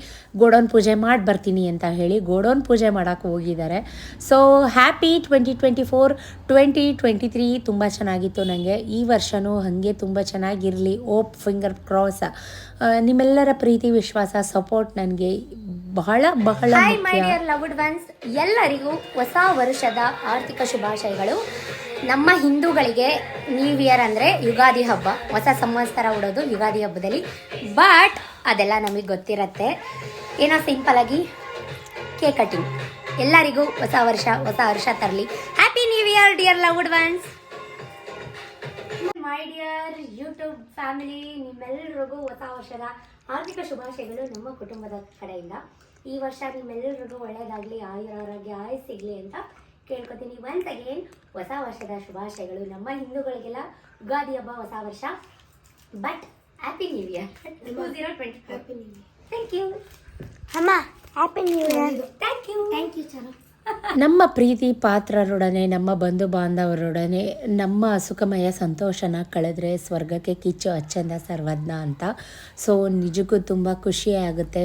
ಗೋಡೌನ್ ಪೂಜೆ ಮಾಡಿ ಬರ್ತೀನಿ ಅಂತ ಹೇಳಿ ಗೋಡೌನ್ ಪೂಜೆ ಮಾಡೋಕ್ಕೆ ಹೋಗಿದ್ದಾರೆ. So happy 2024. 2023 ತುಂಬ ಚೆನ್ನಾಗಿತ್ತು ನನಗೆ. ಈ ವರ್ಷವೂ ಹಾಗೆ ತುಂಬ ಚೆನ್ನಾಗಿರಲಿ. ಓಪ್ ಫಿಂಗರ್ ಕ್ರಾಸ್. ನಿಮ್ಮೆಲ್ಲರ ಪ್ರೀತಿ ವಿಶ್ವಾಸ ಸಪೋರ್ಟ್ ನನಗೆ ಬಹಳ ಬಹಳ ಮುಖ್ಯ. ಲವ್ಡ್ ಒನ್ಸ್, ಎಲ್ಲರಿಗೂ ಹೊಸ ವರ್ಷದ ಆರ್ಥಿಕ ಶುಭಾಶಯಗಳು. ನಮ್ಮ ಹಿಂದೂಗಳಿಗೆ ನ್ಯೂ ಇಯರ್ ಅಂದರೆ ಯುಗಾದಿ ಹಬ್ಬ, ಹೊಸ ಸಂವತ್ಸರ ಉಡೋದು ಯುಗಾದಿ ಹಬ್ಬದಲ್ಲಿ. ಬಟ್ ಅದೆಲ್ಲ ನಮಗೆ ಗೊತ್ತಿರತ್ತೆ. ಏನೋ ಸಿಂಪಲ್ ಆಗಿ ಕೇಕ್ ಕಟಿಂಗ್. ಎಲ್ಲರಿಗೂ ಹೊಸ ವರ್ಷ ತರಲಿ. Happy new year dear loved once. My dear YouTube family, ನಿಮ್ಮೆಲ್ಲರಿಗೂ ಹೊಸ ವರ್ಷದ ಆರ್ಥಿಕ ಶುಭಾಶಯಗಳು ನಮ್ಮ ಕುಟುಂಬದ ಕಡೆಯಿಂದ. ಈ ವರ್ಷ ನಿಮ್ಮೆಲ್ಲರಿಗೂ ಒಳ್ಳೆಯದಾಗಲಿ, ಆರೋಗ್ಯ ಸಿಗಲಿ ಅಂತ ಕೇಳ್ಕೊತೀನಿ. ಒನ್ಸ್ ಅಗೇನ್ ಹೊಸ ವರ್ಷದ ಶುಭಾಶಯಗಳು. ನಮ್ಮ ಹಿಂದೂಗಳಿಗೆಲ್ಲ ಯುಗಾದಿ ಹಬ್ಬ ಹೊಸ ವರ್ಷ. But happy new year 2024. Thank you ಅಮ್ಮ. Happy new year. Thank you ಚಲೋ. ನಮ್ಮ ಪ್ರೀತಿ ಪಾತ್ರರೊಡನೆ, ನಮ್ಮ ಬಂಧು ಬಾಂಧವರೊಡನೆ ನಮ್ಮ ಸುಖಮಯ ಸಂತೋಷನ ಕಳೆದ್ರೆ ಸ್ವರ್ಗಕ್ಕೆ ಕಿಚ್ಚು ಅಚ್ಚಂದ ಸರ್ವಜ್ಞ ಅಂತ. ಸೊ ನಿಜಕ್ಕೂ ತುಂಬ ಖುಷಿ ಆಗುತ್ತೆ.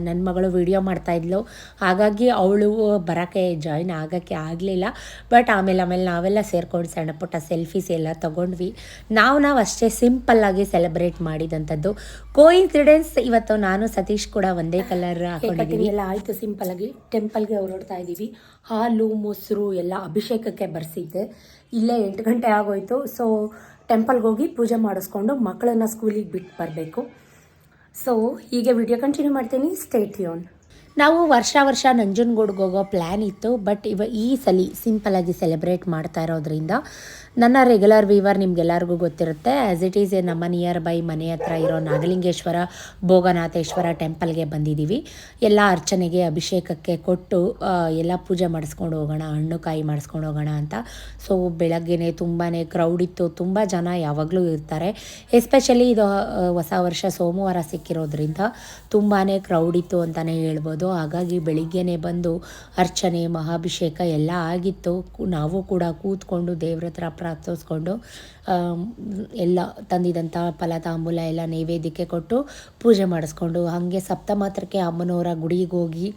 ನನ್ನ ಮಗಳು ವಿಡಿಯೋ ಮಾಡ್ತಾಯಿದ್ಲು, ಹಾಗಾಗಿ ಅವಳು ಬರೋಕ್ಕೆ ಜಾಯ್ನ್ ಆಗೋಕ್ಕೆ ಆಗಲಿಲ್ಲ. ಬಟ್ ಆಮೇಲೆ ನಾವೆಲ್ಲ ಸೇರ್ಕೊಂಡು ಸಣ್ಣ ಪುಟ್ಟ ಸೆಲ್ಫೀಸ್ ಎಲ್ಲ ತೊಗೊಂಡ್ವಿ. ನಾವು ಅಷ್ಟೇ ಸಿಂಪಲ್ಲಾಗಿ ಸೆಲೆಬ್ರೇಟ್ ಮಾಡಿದಂಥದ್ದು. ಕೋಇನ್ಸಿಡೆನ್ಸ್, ಇವತ್ತು ನಾನು ಸತೀಶ್ ಕೂಡ ಒಂದೇ ಕಲರ್ ಹಾಕೊಂಡಿದ್ದೀವಿ. ಎಲ್ಲ ಆಯಿತು ಸಿಂಪಲ್ಲಾಗಿ. ಟೆಂಪಲ್ಗೆ ಹೊರಡ್ತಾ ಇದ್ದೀವಿ. ಹಾಲು ಮೊಸರು ಎಲ್ಲ ಅಭಿಷೇಕಕ್ಕೆ ಬರ್ಸಿದ್ದೆ. ಇಲ್ಲೇ 8 ಗಂಟೆ ಆಗೋಯ್ತು. ಸೊ ಟೆಂಪಲ್ಗೆ ಹೋಗಿ ಪೂಜೆ ಮಾಡಿಸ್ಕೊಂಡು ಮಕ್ಕಳನ್ನ ಸ್ಕೂಲಿಗೆ ಬಿಟ್ಟು ಬರಬೇಕು. ಸೊ ಹೀಗೆ ವಿಡಿಯೋ ಕಂಟಿನ್ಯೂ ಮಾಡ್ತೀನಿ. Stay tune. ನಾವು ವರ್ಷ ನಂಜನಗೂಡಿಗೆ ಹೋಗೋ ಪ್ಲ್ಯಾನ್ ಇತ್ತು. ಬಟ್ ಈ ಸಲ ಸಿಂಪಲಾಗಿ ಸೆಲೆಬ್ರೇಟ್ ಮಾಡ್ತಾ ಇರೋದ್ರಿಂದ ನನ್ನ ರೆಗ್ಯುಲರ್ ವೀವರ್ ನಿಮಗೆಲ್ಲರಿಗೂ ಗೊತ್ತಿರುತ್ತೆ. ಆ್ಯಸ್ ಇಟ್ ಈಸ್ ನಮ್ಮ ನಿಯರ್ ಬೈ ಮನೆ ಹತ್ರ ಇರೋ ನಾಗಲಿಂಗೇಶ್ವರ ಭೋಗನಾಥೇಶ್ವರ ಟೆಂಪಲ್ಗೆ ಬಂದಿದ್ದೀವಿ. ಎಲ್ಲ ಅರ್ಚನೆಗೆ ಅಭಿಷೇಕಕ್ಕೆ ಕೊಟ್ಟು ಎಲ್ಲ ಪೂಜೆ ಮಾಡಿಸ್ಕೊಂಡು ಹೋಗೋಣ, ಹಣ್ಣು ಕಾಯಿ ಮಾಡಿಸ್ಕೊಂಡು ಹೋಗೋಣ ಅಂತ. ಸೊ ಬೆಳಗ್ಗೆನೇ ತುಂಬಾ ಕ್ರೌಡ್ ಇತ್ತು. ತುಂಬ ಜನ ಯಾವಾಗಲೂ ಇರ್ತಾರೆ. ಎಸ್ಪೆಷಲಿ ಇದು ಹೊಸ ವರ್ಷ ಸೋಮವಾರ ಸಿಕ್ಕಿರೋದ್ರಿಂದ ತುಂಬಾ ಕ್ರೌಡ್ ಇತ್ತು ಅಂತಲೇ ಹೇಳ್ಬೋದು. ಹಾಗಾಗಿ ಬೆಳಿಗ್ಗೆನೇ ಬಂದು ಅರ್ಚನೆ ಮಹಾಭಿಷೇಕ ಎಲ್ಲ ಆಗಿತ್ತು. ನಾವು ಕೂಡ ಕೂತ್ಕೊಂಡು ದೇವ್ರ ಹತ್ರ ಪ್ರಾರ್ಥಿಸ್ಕೊಂಡು ಎಲ್ಲ ತಂದಿದಂಥ ಫಲ ತಾಂಬೂಲ ಎಲ್ಲ ನೈವೇದ್ಯಕ್ಕೆ ಕೊಟ್ಟು ಪೂಜೆ ಮಾಡಿಸ್ಕೊಂಡು ಹಾಗೆ ಸಪ್ತಮಾತ್ರಕ್ಕೆ ಅಮ್ಮನವರ ಗುಡಿಗೆ ಹೋಗಿ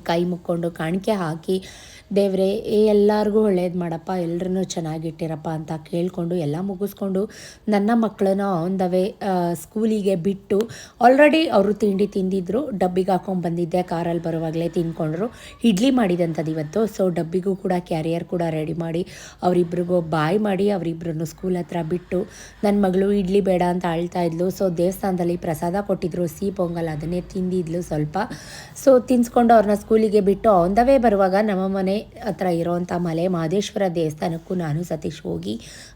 ಕೈ ಮುಕ್ಕೊಂಡು ಕಾಣಿಕೆ ಹಾಕಿ ದೇವರೇ ಎಲ್ಲರಿಗೂ ಒಳ್ಳೇದು ಮಾಡಪ್ಪ, ಎಲ್ಲರನ್ನೂ ಚೆನ್ನಾಗಿಟ್ಟಿರಪ್ಪ ಅಂತ ಕೇಳಿಕೊಂಡು ಎಲ್ಲ ಮುಗಿಸ್ಕೊಂಡು ನನ್ನ ಮಕ್ಕಳನ್ನ ಆನ್ ದ ವೇ ಸ್ಕೂಲಿಗೆ ಬಿಟ್ಟು ಆಲ್ರೆಡಿ ಅವರು ತಿಂಡಿ ತಿಂದಿದ್ರು. ಡಬ್ಬಿಗೆ ಹಾಕೊಂಡು ಬಂದಿದ್ದೆ, ಕಾರಲ್ಲಿ ಬರುವಾಗಲೇ ತಿಂದ್ಕೊಂಡ್ರು. ಇಡ್ಲಿ ಮಾಡಿದಂಥದ್ದು ಇವತ್ತು. ಸೊ ಡಬ್ಬಿಗೂ ಕೂಡ ಕ್ಯಾರಿಯರ್ ಕೂಡ ರೆಡಿ ಮಾಡಿ ಅವರಿಬ್ರಿಗೂ ಬಾಯ್ ಮಾಡಿ ಅವರಿಬ್ಬರನ್ನು ಸ್ಕೂಲ್ ಹತ್ರ ಬಿಟ್ಟು ನನ್ನ ಮಗಳು ಇಡ್ಲಿ ಬೇಡ ಅಂತ ಅಳ್ತಾ ಇದ್ಲು. ಸೊ ದೇವಸ್ಥಾನದಲ್ಲಿ ಪ್ರಸಾದ ಕೊಟ್ಟಿದ್ರು, ಸಿಹಿ ಪೊಂಗಲ್, ಅದನ್ನೇ ತಿಂದಿದ್ಲು ಸ್ವಲ್ಪ. ಸೊ ತಿನ್ಸ್ಕೊಂಡು ಅವ್ರನ್ನ ಸ್ಕೂಲಿಗೆ ಬಿಟ್ಟು ಆನ್ ದ ವೇ ಬರುವಾಗ ನಮ್ಮ ಮನೆ ಹತ್ರ ಇರೋವಂಥ ಮಲೆ ಮಹದೇಶ್ವರ ದೇವಸ್ಥಾನಕ್ಕೂ ನಾನು ಸತೀಶ್ ಹೋಗಿ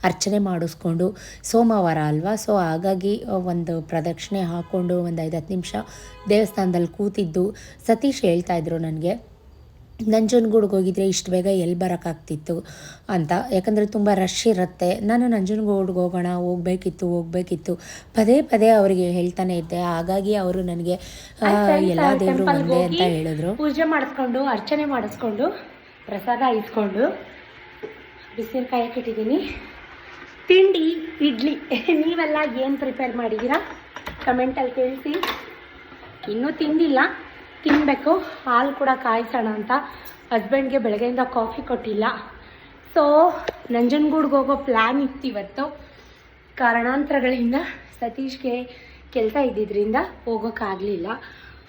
ಅರ್ಚನೆ ಮಾಡಿಸ್ಕೊಂಡು, ಸೋಮವಾರ ಅಲ್ವಾ, ಸೊ ಹಾಗಾಗಿ ಒಂದು ಪ್ರದಕ್ಷಿಣೆ ಹಾಕ್ಕೊಂಡು ಒಂದು 5-10 ನಿಮಿಷ ದೇವಸ್ಥಾನದಲ್ಲಿ ಕೂತಿದ್ದು. ಸತೀಶ್ ಹೇಳ್ತಾಯಿದ್ರು ನನಗೆ, ನಂಜನಗೂಡಿಗೆ ಹೋಗಿದ್ರೆ ಇಷ್ಟು ಬೇಗ ಎಲ್ಲಿ ಬರೋಕ್ಕಾಗ್ತಿತ್ತು ಅಂತ, ಯಾಕಂದರೆ ತುಂಬ ರಶ್ ಇರುತ್ತೆ. ನಾನು ನಂಜನಗೂಡಿಗೆ ಹೋಗಬೇಕಿತ್ತು ಪದೇ ಅವರಿಗೆ ಹೇಳ್ತಾನೆ ಇದ್ದೆ. ಹಾಗಾಗಿ ಅವರು ನನಗೆ ಎಲ್ಲ ದೇವರು ಒಂದೇ ಅಂತ ಹೇಳಿದ್ರು. ಪೂಜೆ ಮಾಡಿಸ್ಕೊಂಡು ಅರ್ಚನೆ ಮಾಡಿಸ್ಕೊಂಡು ಪ್ರಸಾದ ಇಸ್ಕೊಂಡು ಬಿಸಿನೀರು ಕಾಯಕ್ಕೆ ಇಟ್ಟಿದ್ದೀನಿ. ತಿಂಡಿ ಇಡ್ಲಿ. ನೀವೆಲ್ಲ ಏನು ಪ್ರಿಪೇರ್ ಮಾಡಿದ್ದೀರಾ ಕಮೆಂಟಲ್ಲಿ ತಿಳಿಸಿ. ಇನ್ನೂ ತಿಂದಿಲ್ಲ, ತಿನ್ನಬೇಕು. ಹಾಲು ಕೂಡ ಕಾಯಿಸೋಣ ಅಂತ ಹಸ್ಬೆಂಡ್ಗೆ ಬೆಳಗ್ಗೆಯಿಂದ ಕಾಫಿ ಕೊಟ್ಟಿಲ್ಲ. ಸೊ ನಂಜನಗೂಡ್ಗೆ ಹೋಗೋ ಪ್ಲ್ಯಾನ್ ಇತ್ತು ಇವತ್ತು. ಕಾರಣಾಂತರಗಳಿಂದ ಸತೀಶ್ಗೆ ಕೆಲಸ ಇದ್ದಿದ್ದರಿಂದ ಹೋಗೋಕ್ಕಾಗಲಿಲ್ಲ.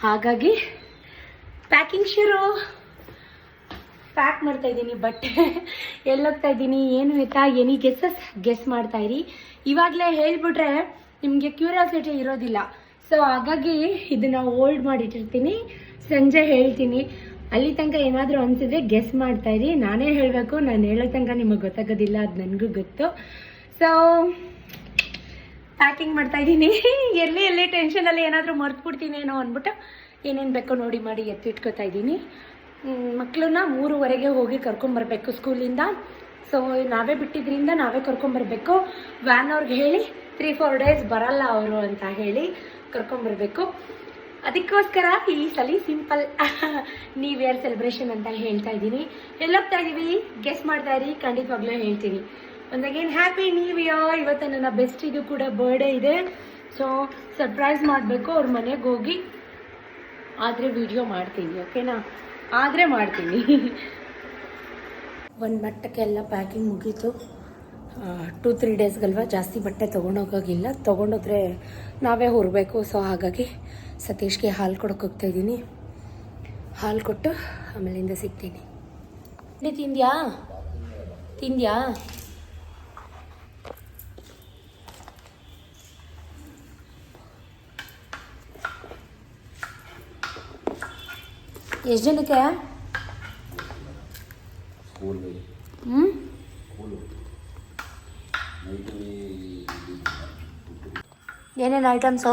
ಹಾಗಾಗಿ ಪ್ಯಾಕಿಂಗ್ ಶುರು. ಪ್ಯಾಕ್ ಮಾಡ್ತಾಯಿದ್ದೀನಿ ಬಟ್ಟೆ. ಎಲ್ಲೋಗ್ತಾ ಇದ್ದೀನಿ, ಏನು ಎತ್ತಾ, ಎನಿ ಗೆಸ್ ಮಾಡ್ತಾಯಿರಿ. ಇವಾಗಲೇ ಹೇಳಿಬಿಟ್ರೆ ನಿಮಗೆ ಕ್ಯೂರಿಯಾಸಿಟಿ ಇರೋದಿಲ್ಲ. ಸೊ ಹಾಗಾಗಿ ಇದನ್ನು ಹೋಲ್ಡ್ ಮಾಡಿಟ್ಟಿರ್ತೀನಿ, ಸಂಜೆ ಹೇಳ್ತೀನಿ. ಅಲ್ಲಿ ತನಕ ಏನಾದರೂ ಅನಿಸಿದ್ರೆ ಗೆಸ್ ಮಾಡ್ತಾಯಿರಿ. ನಾನೇ ಹೇಳಬೇಕು, ನಾನು ಹೇಳೋ ತನಕ ನಿಮಗೆ ಗೊತ್ತಾಗೋದಿಲ್ಲ, ಅದು ನನಗೂ ಗೊತ್ತು. ಸೊ ಪ್ಯಾಕಿಂಗ್ ಮಾಡ್ತಾಯಿದ್ದೀನಿ. ಎಲ್ಲಿ ಟೆನ್ಷನಲ್ಲಿ ಏನಾದರೂ ಮರ್ತ್ಬಿಡ್ತೀನೇನೋ ಅಂದ್ಬಿಟ್ಟು ಏನೇನು ಬೇಕೋ ನೋಡಿ ಮಾಡಿ ಎತ್ತಿಟ್ಕೊತಾ ಇದ್ದೀನಿ. ಮಕ್ಕಳನ್ನ 3:15 ಹೋಗಿ ಕರ್ಕೊಂಬರ್ಬೇಕು ಸ್ಕೂಲಿಂದ. ಸೊ ನಾವೇ ಬಿಟ್ಟಿದ್ರಿಂದ ನಾವೇ ಕರ್ಕೊಂಬರ್ಬೇಕು. ವ್ಯಾನ್ ಅವ್ರಿಗೆ ಹೇಳಿ 3-4 ಡೇಸ್ ಬರಲ್ಲ ಅವರು ಅಂತ ಹೇಳಿ ಕರ್ಕೊಂಬರ್ಬೇಕು. ಅದಕ್ಕೋಸ್ಕರ ಈ ಸಲ ಸಿಂಪಲ್ ನ್ಯೂ ಇಯರ್ ಸೆಲೆಬ್ರೇಷನ್ ಅಂತ ಹೇಳ್ತಾ ಇದ್ದೀನಿ. ಎಲ್ಲೋಗ್ತಾ ಇದ್ದೀವಿ ಗೆಸ್ ಮಾಡ್ತಾ ಇರಿ, ಖಂಡಿತವಾಗ್ಲೂ ಹೇಳ್ತೀನಿ. ಒಂದಾಗೇನು ಹ್ಯಾಪಿ ನ್ಯೂ ಇಯರ್. ಇವತ್ತು ನನ್ನ ಬೆಸ್ಟಿದು ಕೂಡ ಬರ್ಡೇ ಇದೆ. ಸೊ ಸರ್ಪ್ರೈಸ್ ಮಾಡಬೇಕು. ಅವ್ರ ಮನೆಗೆ ಹೋಗಿ ಆದರೆ ವಿಡಿಯೋ ಮಾಡ್ತೀನಿ, ಓಕೆನಾ? ಆದರೆ ಮಾಡ್ತೀನಿ. ಒಂದು ಮಟ್ಟಕ್ಕೆಲ್ಲ ಪ್ಯಾಕಿಂಗ್ ಮುಗೀತು. 2-3 ಡೇಸ್ಗಲ್ವ, ಜಾಸ್ತಿ ಬಟ್ಟೆ ತೊಗೊಂಡೋಗೋಗಿಲ್ಲ. ತೊಗೊಂಡೋದ್ರೆ ನಾವೇ ಹೊರಬೇಕು. ಸೊ ಹಾಗಾಗಿ ಸತೀಶ್ಗೆ ಹಾಲು ಕೊಡೋಕೆ ಹೋಗ್ತಾಯಿದ್ದೀನಿ. ಹಾಲು ಕೊಟ್ಟು ಆಮೇಲಿಂದ ಸಿಗ್ತೀನಿ. ತಿಂದ್ಯಾ? ಎಷ್ಟು ಜನಕ್ಕೆ? ಏನೇನು ಐಟಮ್ಸು?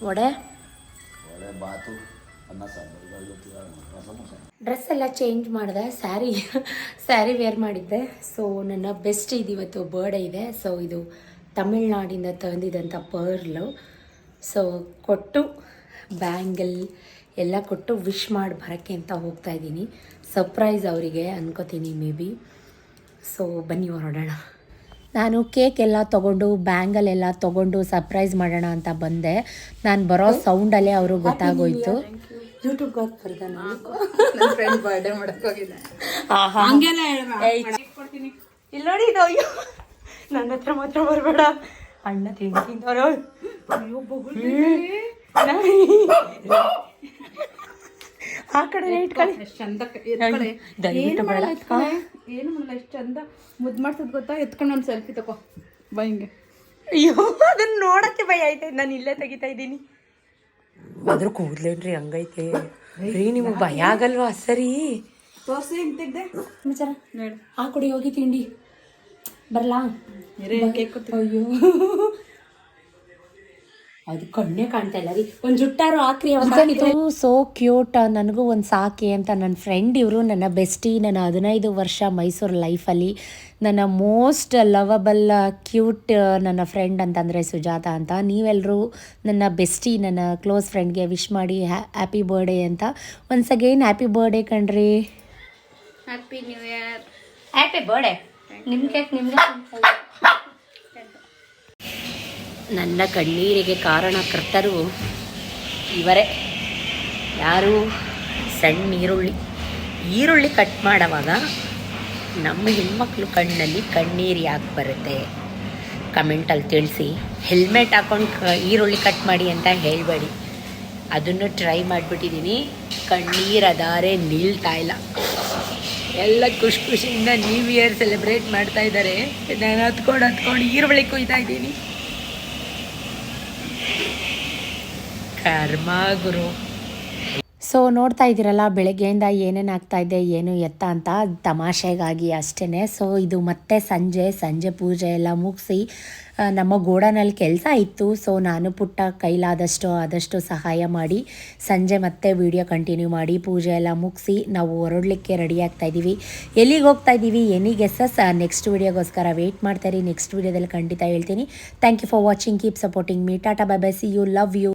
ವಡೆ, ಡ್ರೆಸ್ ಎಲ್ಲ ಚೇಂಜ್ ಮಾಡಿದೆ. ಸ್ಯಾರಿ ವೇರ್ ಮಾಡಿದ್ದೆ. ಸೊ ನನ್ನ ಬೆಸ್ಟ್ ಇವತ್ತು ಬರ್ಡೇ ಇದೆ. ಸೊ ಇದು ತಮಿಳ್ನಾಡಿಂದ ತಂದಿದ್ದಂಥ ಪರ್ಲು. ಸೊ ಕೊಟ್ಟು ಬ್ಯಾಂಗಲ್ ಎಲ್ಲ ಕೊಟ್ಟು ವಿಶ್ ಮಾಡಿ ಬರೋಕ್ಕೆ ಅಂತ ಹೋಗ್ತಾ ಇದ್ದೀನಿ. ಸರ್ಪ್ರೈಸ್ ಅವರಿಗೆ ಅನ್ಕೋತೀನಿ ಮೇ ಬಿ. ಸೊ ಬನ್ನಿ ಹೊರಡೋಣ. ನಾನು ಕೇಕ್ ಎಲ್ಲ ತೊಗೊಂಡು ಬ್ಯಾಂಗಲ್ ಎಲ್ಲ ತೊಗೊಂಡು ಸರ್ಪ್ರೈಸ್ ಮಾಡೋಣ ಅಂತ ಬಂದೆ. ನಾನು ಬರೋ ಸೌಂಡಲ್ಲೇ ಅವರು ಗೊತ್ತಾಗೋಯ್ತು. ಯೂಟ್ಯೂಬ್ಗೆ ಹಾಕಿ ನನ್ನ ಫ್ರೆಂಡ್ ಬರ್ಡೇ ಮಾಡೋಕ್ಕೋಗಿದ್ದೆ. ಇಲ್ಲಿ ನೋಡಿ ಇದು. ಅಯ್ಯೋ ನನ್ನ ಹತ್ರ ಮಾತ್ರ ಬರಬೇಡ. ಅಣ್ಣ ತಿಂದವರು ಆ ಕಡೆ ಇಟ್ಕೊಳ್ಳಿ. ಏನು ಮಾಡಲ್ಲ, ಎಷ್ಟು ಚಂದ ಮುದ್ದು ಮಾಡ್ಸೋದು ಗೊತ್ತಾ? ಎತ್ಕೊಂಡು ಒಂದು ಸೆಲ್ಫಿ ತಗೋ ಬಾ ಹಿಂಗೆ. ಅಯ್ಯೋ ಅದನ್ನ ನೋಡಕ್ಕೆ ಭಯ ಐತೆ. ನಾನು ಇಲ್ಲೇ ತೆಗಿತಾ ಇದ್ದೀನಿ. ಅದ್ರ ಕೂದ್ಲೇನ್ರಿ ಹಂಗೈತೆ ರೀ. ನಿಮಗೆ ಭಯ ಆಗಲ್ವಾ? ಸರಿ ತೋರಿಸಿ ಹಿಂಗೆ ತೆಗ್ದೆ ವಿಚಾರ. ಆ ಕೊಡಿ ಹೋಗಿ ತಿಂಡಿ ಬರಲಾ? ಅಯ್ಯೋ ಅದು ಕಣ್ಣೇ ಕಾಣ್ತಾ ಇಲ್ಲ ರೀ. ಒಂದು ಜುಟ್ಟಾರು ಹಾಕ್ರಿ. ಇದು ಸೋ ಕ್ಯೂಟ್. ನನಗೂ ಒಂದು ಸಾಕಿ ಅಂತ ನನ್ನ ಫ್ರೆಂಡ್ ಇವರು. ನನ್ನ ಬೆಸ್ಟಿ. ನನ್ನ 15 ವರ್ಷ ಮೈಸೂರು ಲೈಫಲ್ಲಿ ನನ್ನ ಮೋಸ್ಟ್ ಲವಬಲ್ ಕ್ಯೂಟ್ ನನ್ನ ಫ್ರೆಂಡ್ ಅಂತಂದರೆ ಸುಜಾತ ಅಂತ. ನೀವೆಲ್ಲರೂ ನನ್ನ ಬೆಸ್ಟಿ, ನನ್ನ ಕ್ಲೋಸ್ ಫ್ರೆಂಡ್ಗೆ ವಿಶ್ ಮಾಡಿ ಹ್ಯಾಪಿ ಬರ್ಡೇ ಅಂತ. ಒನ್ಸ್ ಅಗೇನ್ ಹ್ಯಾಪಿ ಬರ್ಡೇ ಕಣ್ರಿ. Happy new year. Happy birthday. ನಿಮ್ಮ ಕೇಕ್ ನಿಮಗೆ. ನನ್ನ ಕಣ್ಣೀರಿಗೆ ಕಾರಣಕರ್ತರು ಇವರೇ. ಯಾರು? ಸಣ್ಣ ಈರುಳ್ಳಿ ಕಟ್ ಮಾಡುವಾಗ ನಮ್ಮ ಹೆಣ್ಮಕ್ಳು ಕಣ್ಣಲ್ಲಿ ಕಣ್ಣೀರು ಯಾಕೆ ಬರುತ್ತೆ ಕಮೆಂಟಲ್ಲಿ ತಿಳಿಸಿ. ಹೆಲ್ಮೆಟ್ ಹಾಕ್ಕೊಂಡು ಈರುಳ್ಳಿ ಕಟ್ ಮಾಡಿ ಅಂತ ಹೇಳಬೇಡಿ. ಅದನ್ನು ಟ್ರೈ ಮಾಡಿಬಿಟ್ಟಿದ್ದೀನಿ. ಕಣ್ಣೀರು ಅದಾರೆ ನಿಲ್ತಾ ಇಲ್ಲ. ಎಲ್ಲ ಖುಷಿಯಿಂದ ನ್ಯೂ ಇಯರ್ ಸೆಲೆಬ್ರೇಟ್ ಮಾಡ್ತಾ ಇದ್ದಾರೆ. ನಾನು ಹತ್ಕೊಂಡು ಈರುಳ್ಳಿ ಕುಯ್ತಾ ಇದ್ದೀನಿ. ಕರ್ಮ ಗುರು. ಸೊ ನೋಡ್ತಾ ಇದ್ದೀರಲ್ಲ ಬೆಳಗ್ಗೆಯಿಂದ ಏನೇನು ಆಗ್ತಾಯಿದ್ದೆ ಏನು ಎತ್ತ ಅಂತ, ತಮಾಷೆಗಾಗಿ ಅಷ್ಟೇ. ಸೊ ಇದು ಮತ್ತೆ ಸಂಜೆ ಪೂಜೆ ಎಲ್ಲ ಮುಗಿಸಿ ನಮ್ಮ ಗೋಡನಲ್ಲಿ ಕೆಲಸ ಇತ್ತು. ಸೊ ನಾನು ಪುಟ್ಟ ಆದಷ್ಟು ಸಹಾಯ ಮಾಡಿ ಸಂಜೆ ಮತ್ತೆ ವಿಡಿಯೋ ಕಂಟಿನ್ಯೂ ಮಾಡಿ ಪೂಜೆ ಎಲ್ಲ ಮುಗಿಸಿ ನಾವು ಹೊರಡಲಿಕ್ಕೆ ರೆಡಿ ಆಗ್ತಾಯಿದ್ದೀವಿ. ಎಲ್ಲಿಗೆ ಹೋಗ್ತಾ ಇದ್ದೀವಿ ಎನಿ ಗೆಸ್ಸಸ್? ನೆಕ್ಸ್ಟ್ ವಿಡಿಯೋಗೋಸ್ಕರ ವೆಯ್ಟ್ ಮಾಡ್ತಾಯಿರಿ. ನೆಕ್ಸ್ಟ್ ವಿಡಿಯೋದಲ್ಲಿ ಖಂಡಿತ ಹೇಳ್ತೀನಿ. Thank you for watching. Keep supporting me. Tata bye bye. See you. Love you.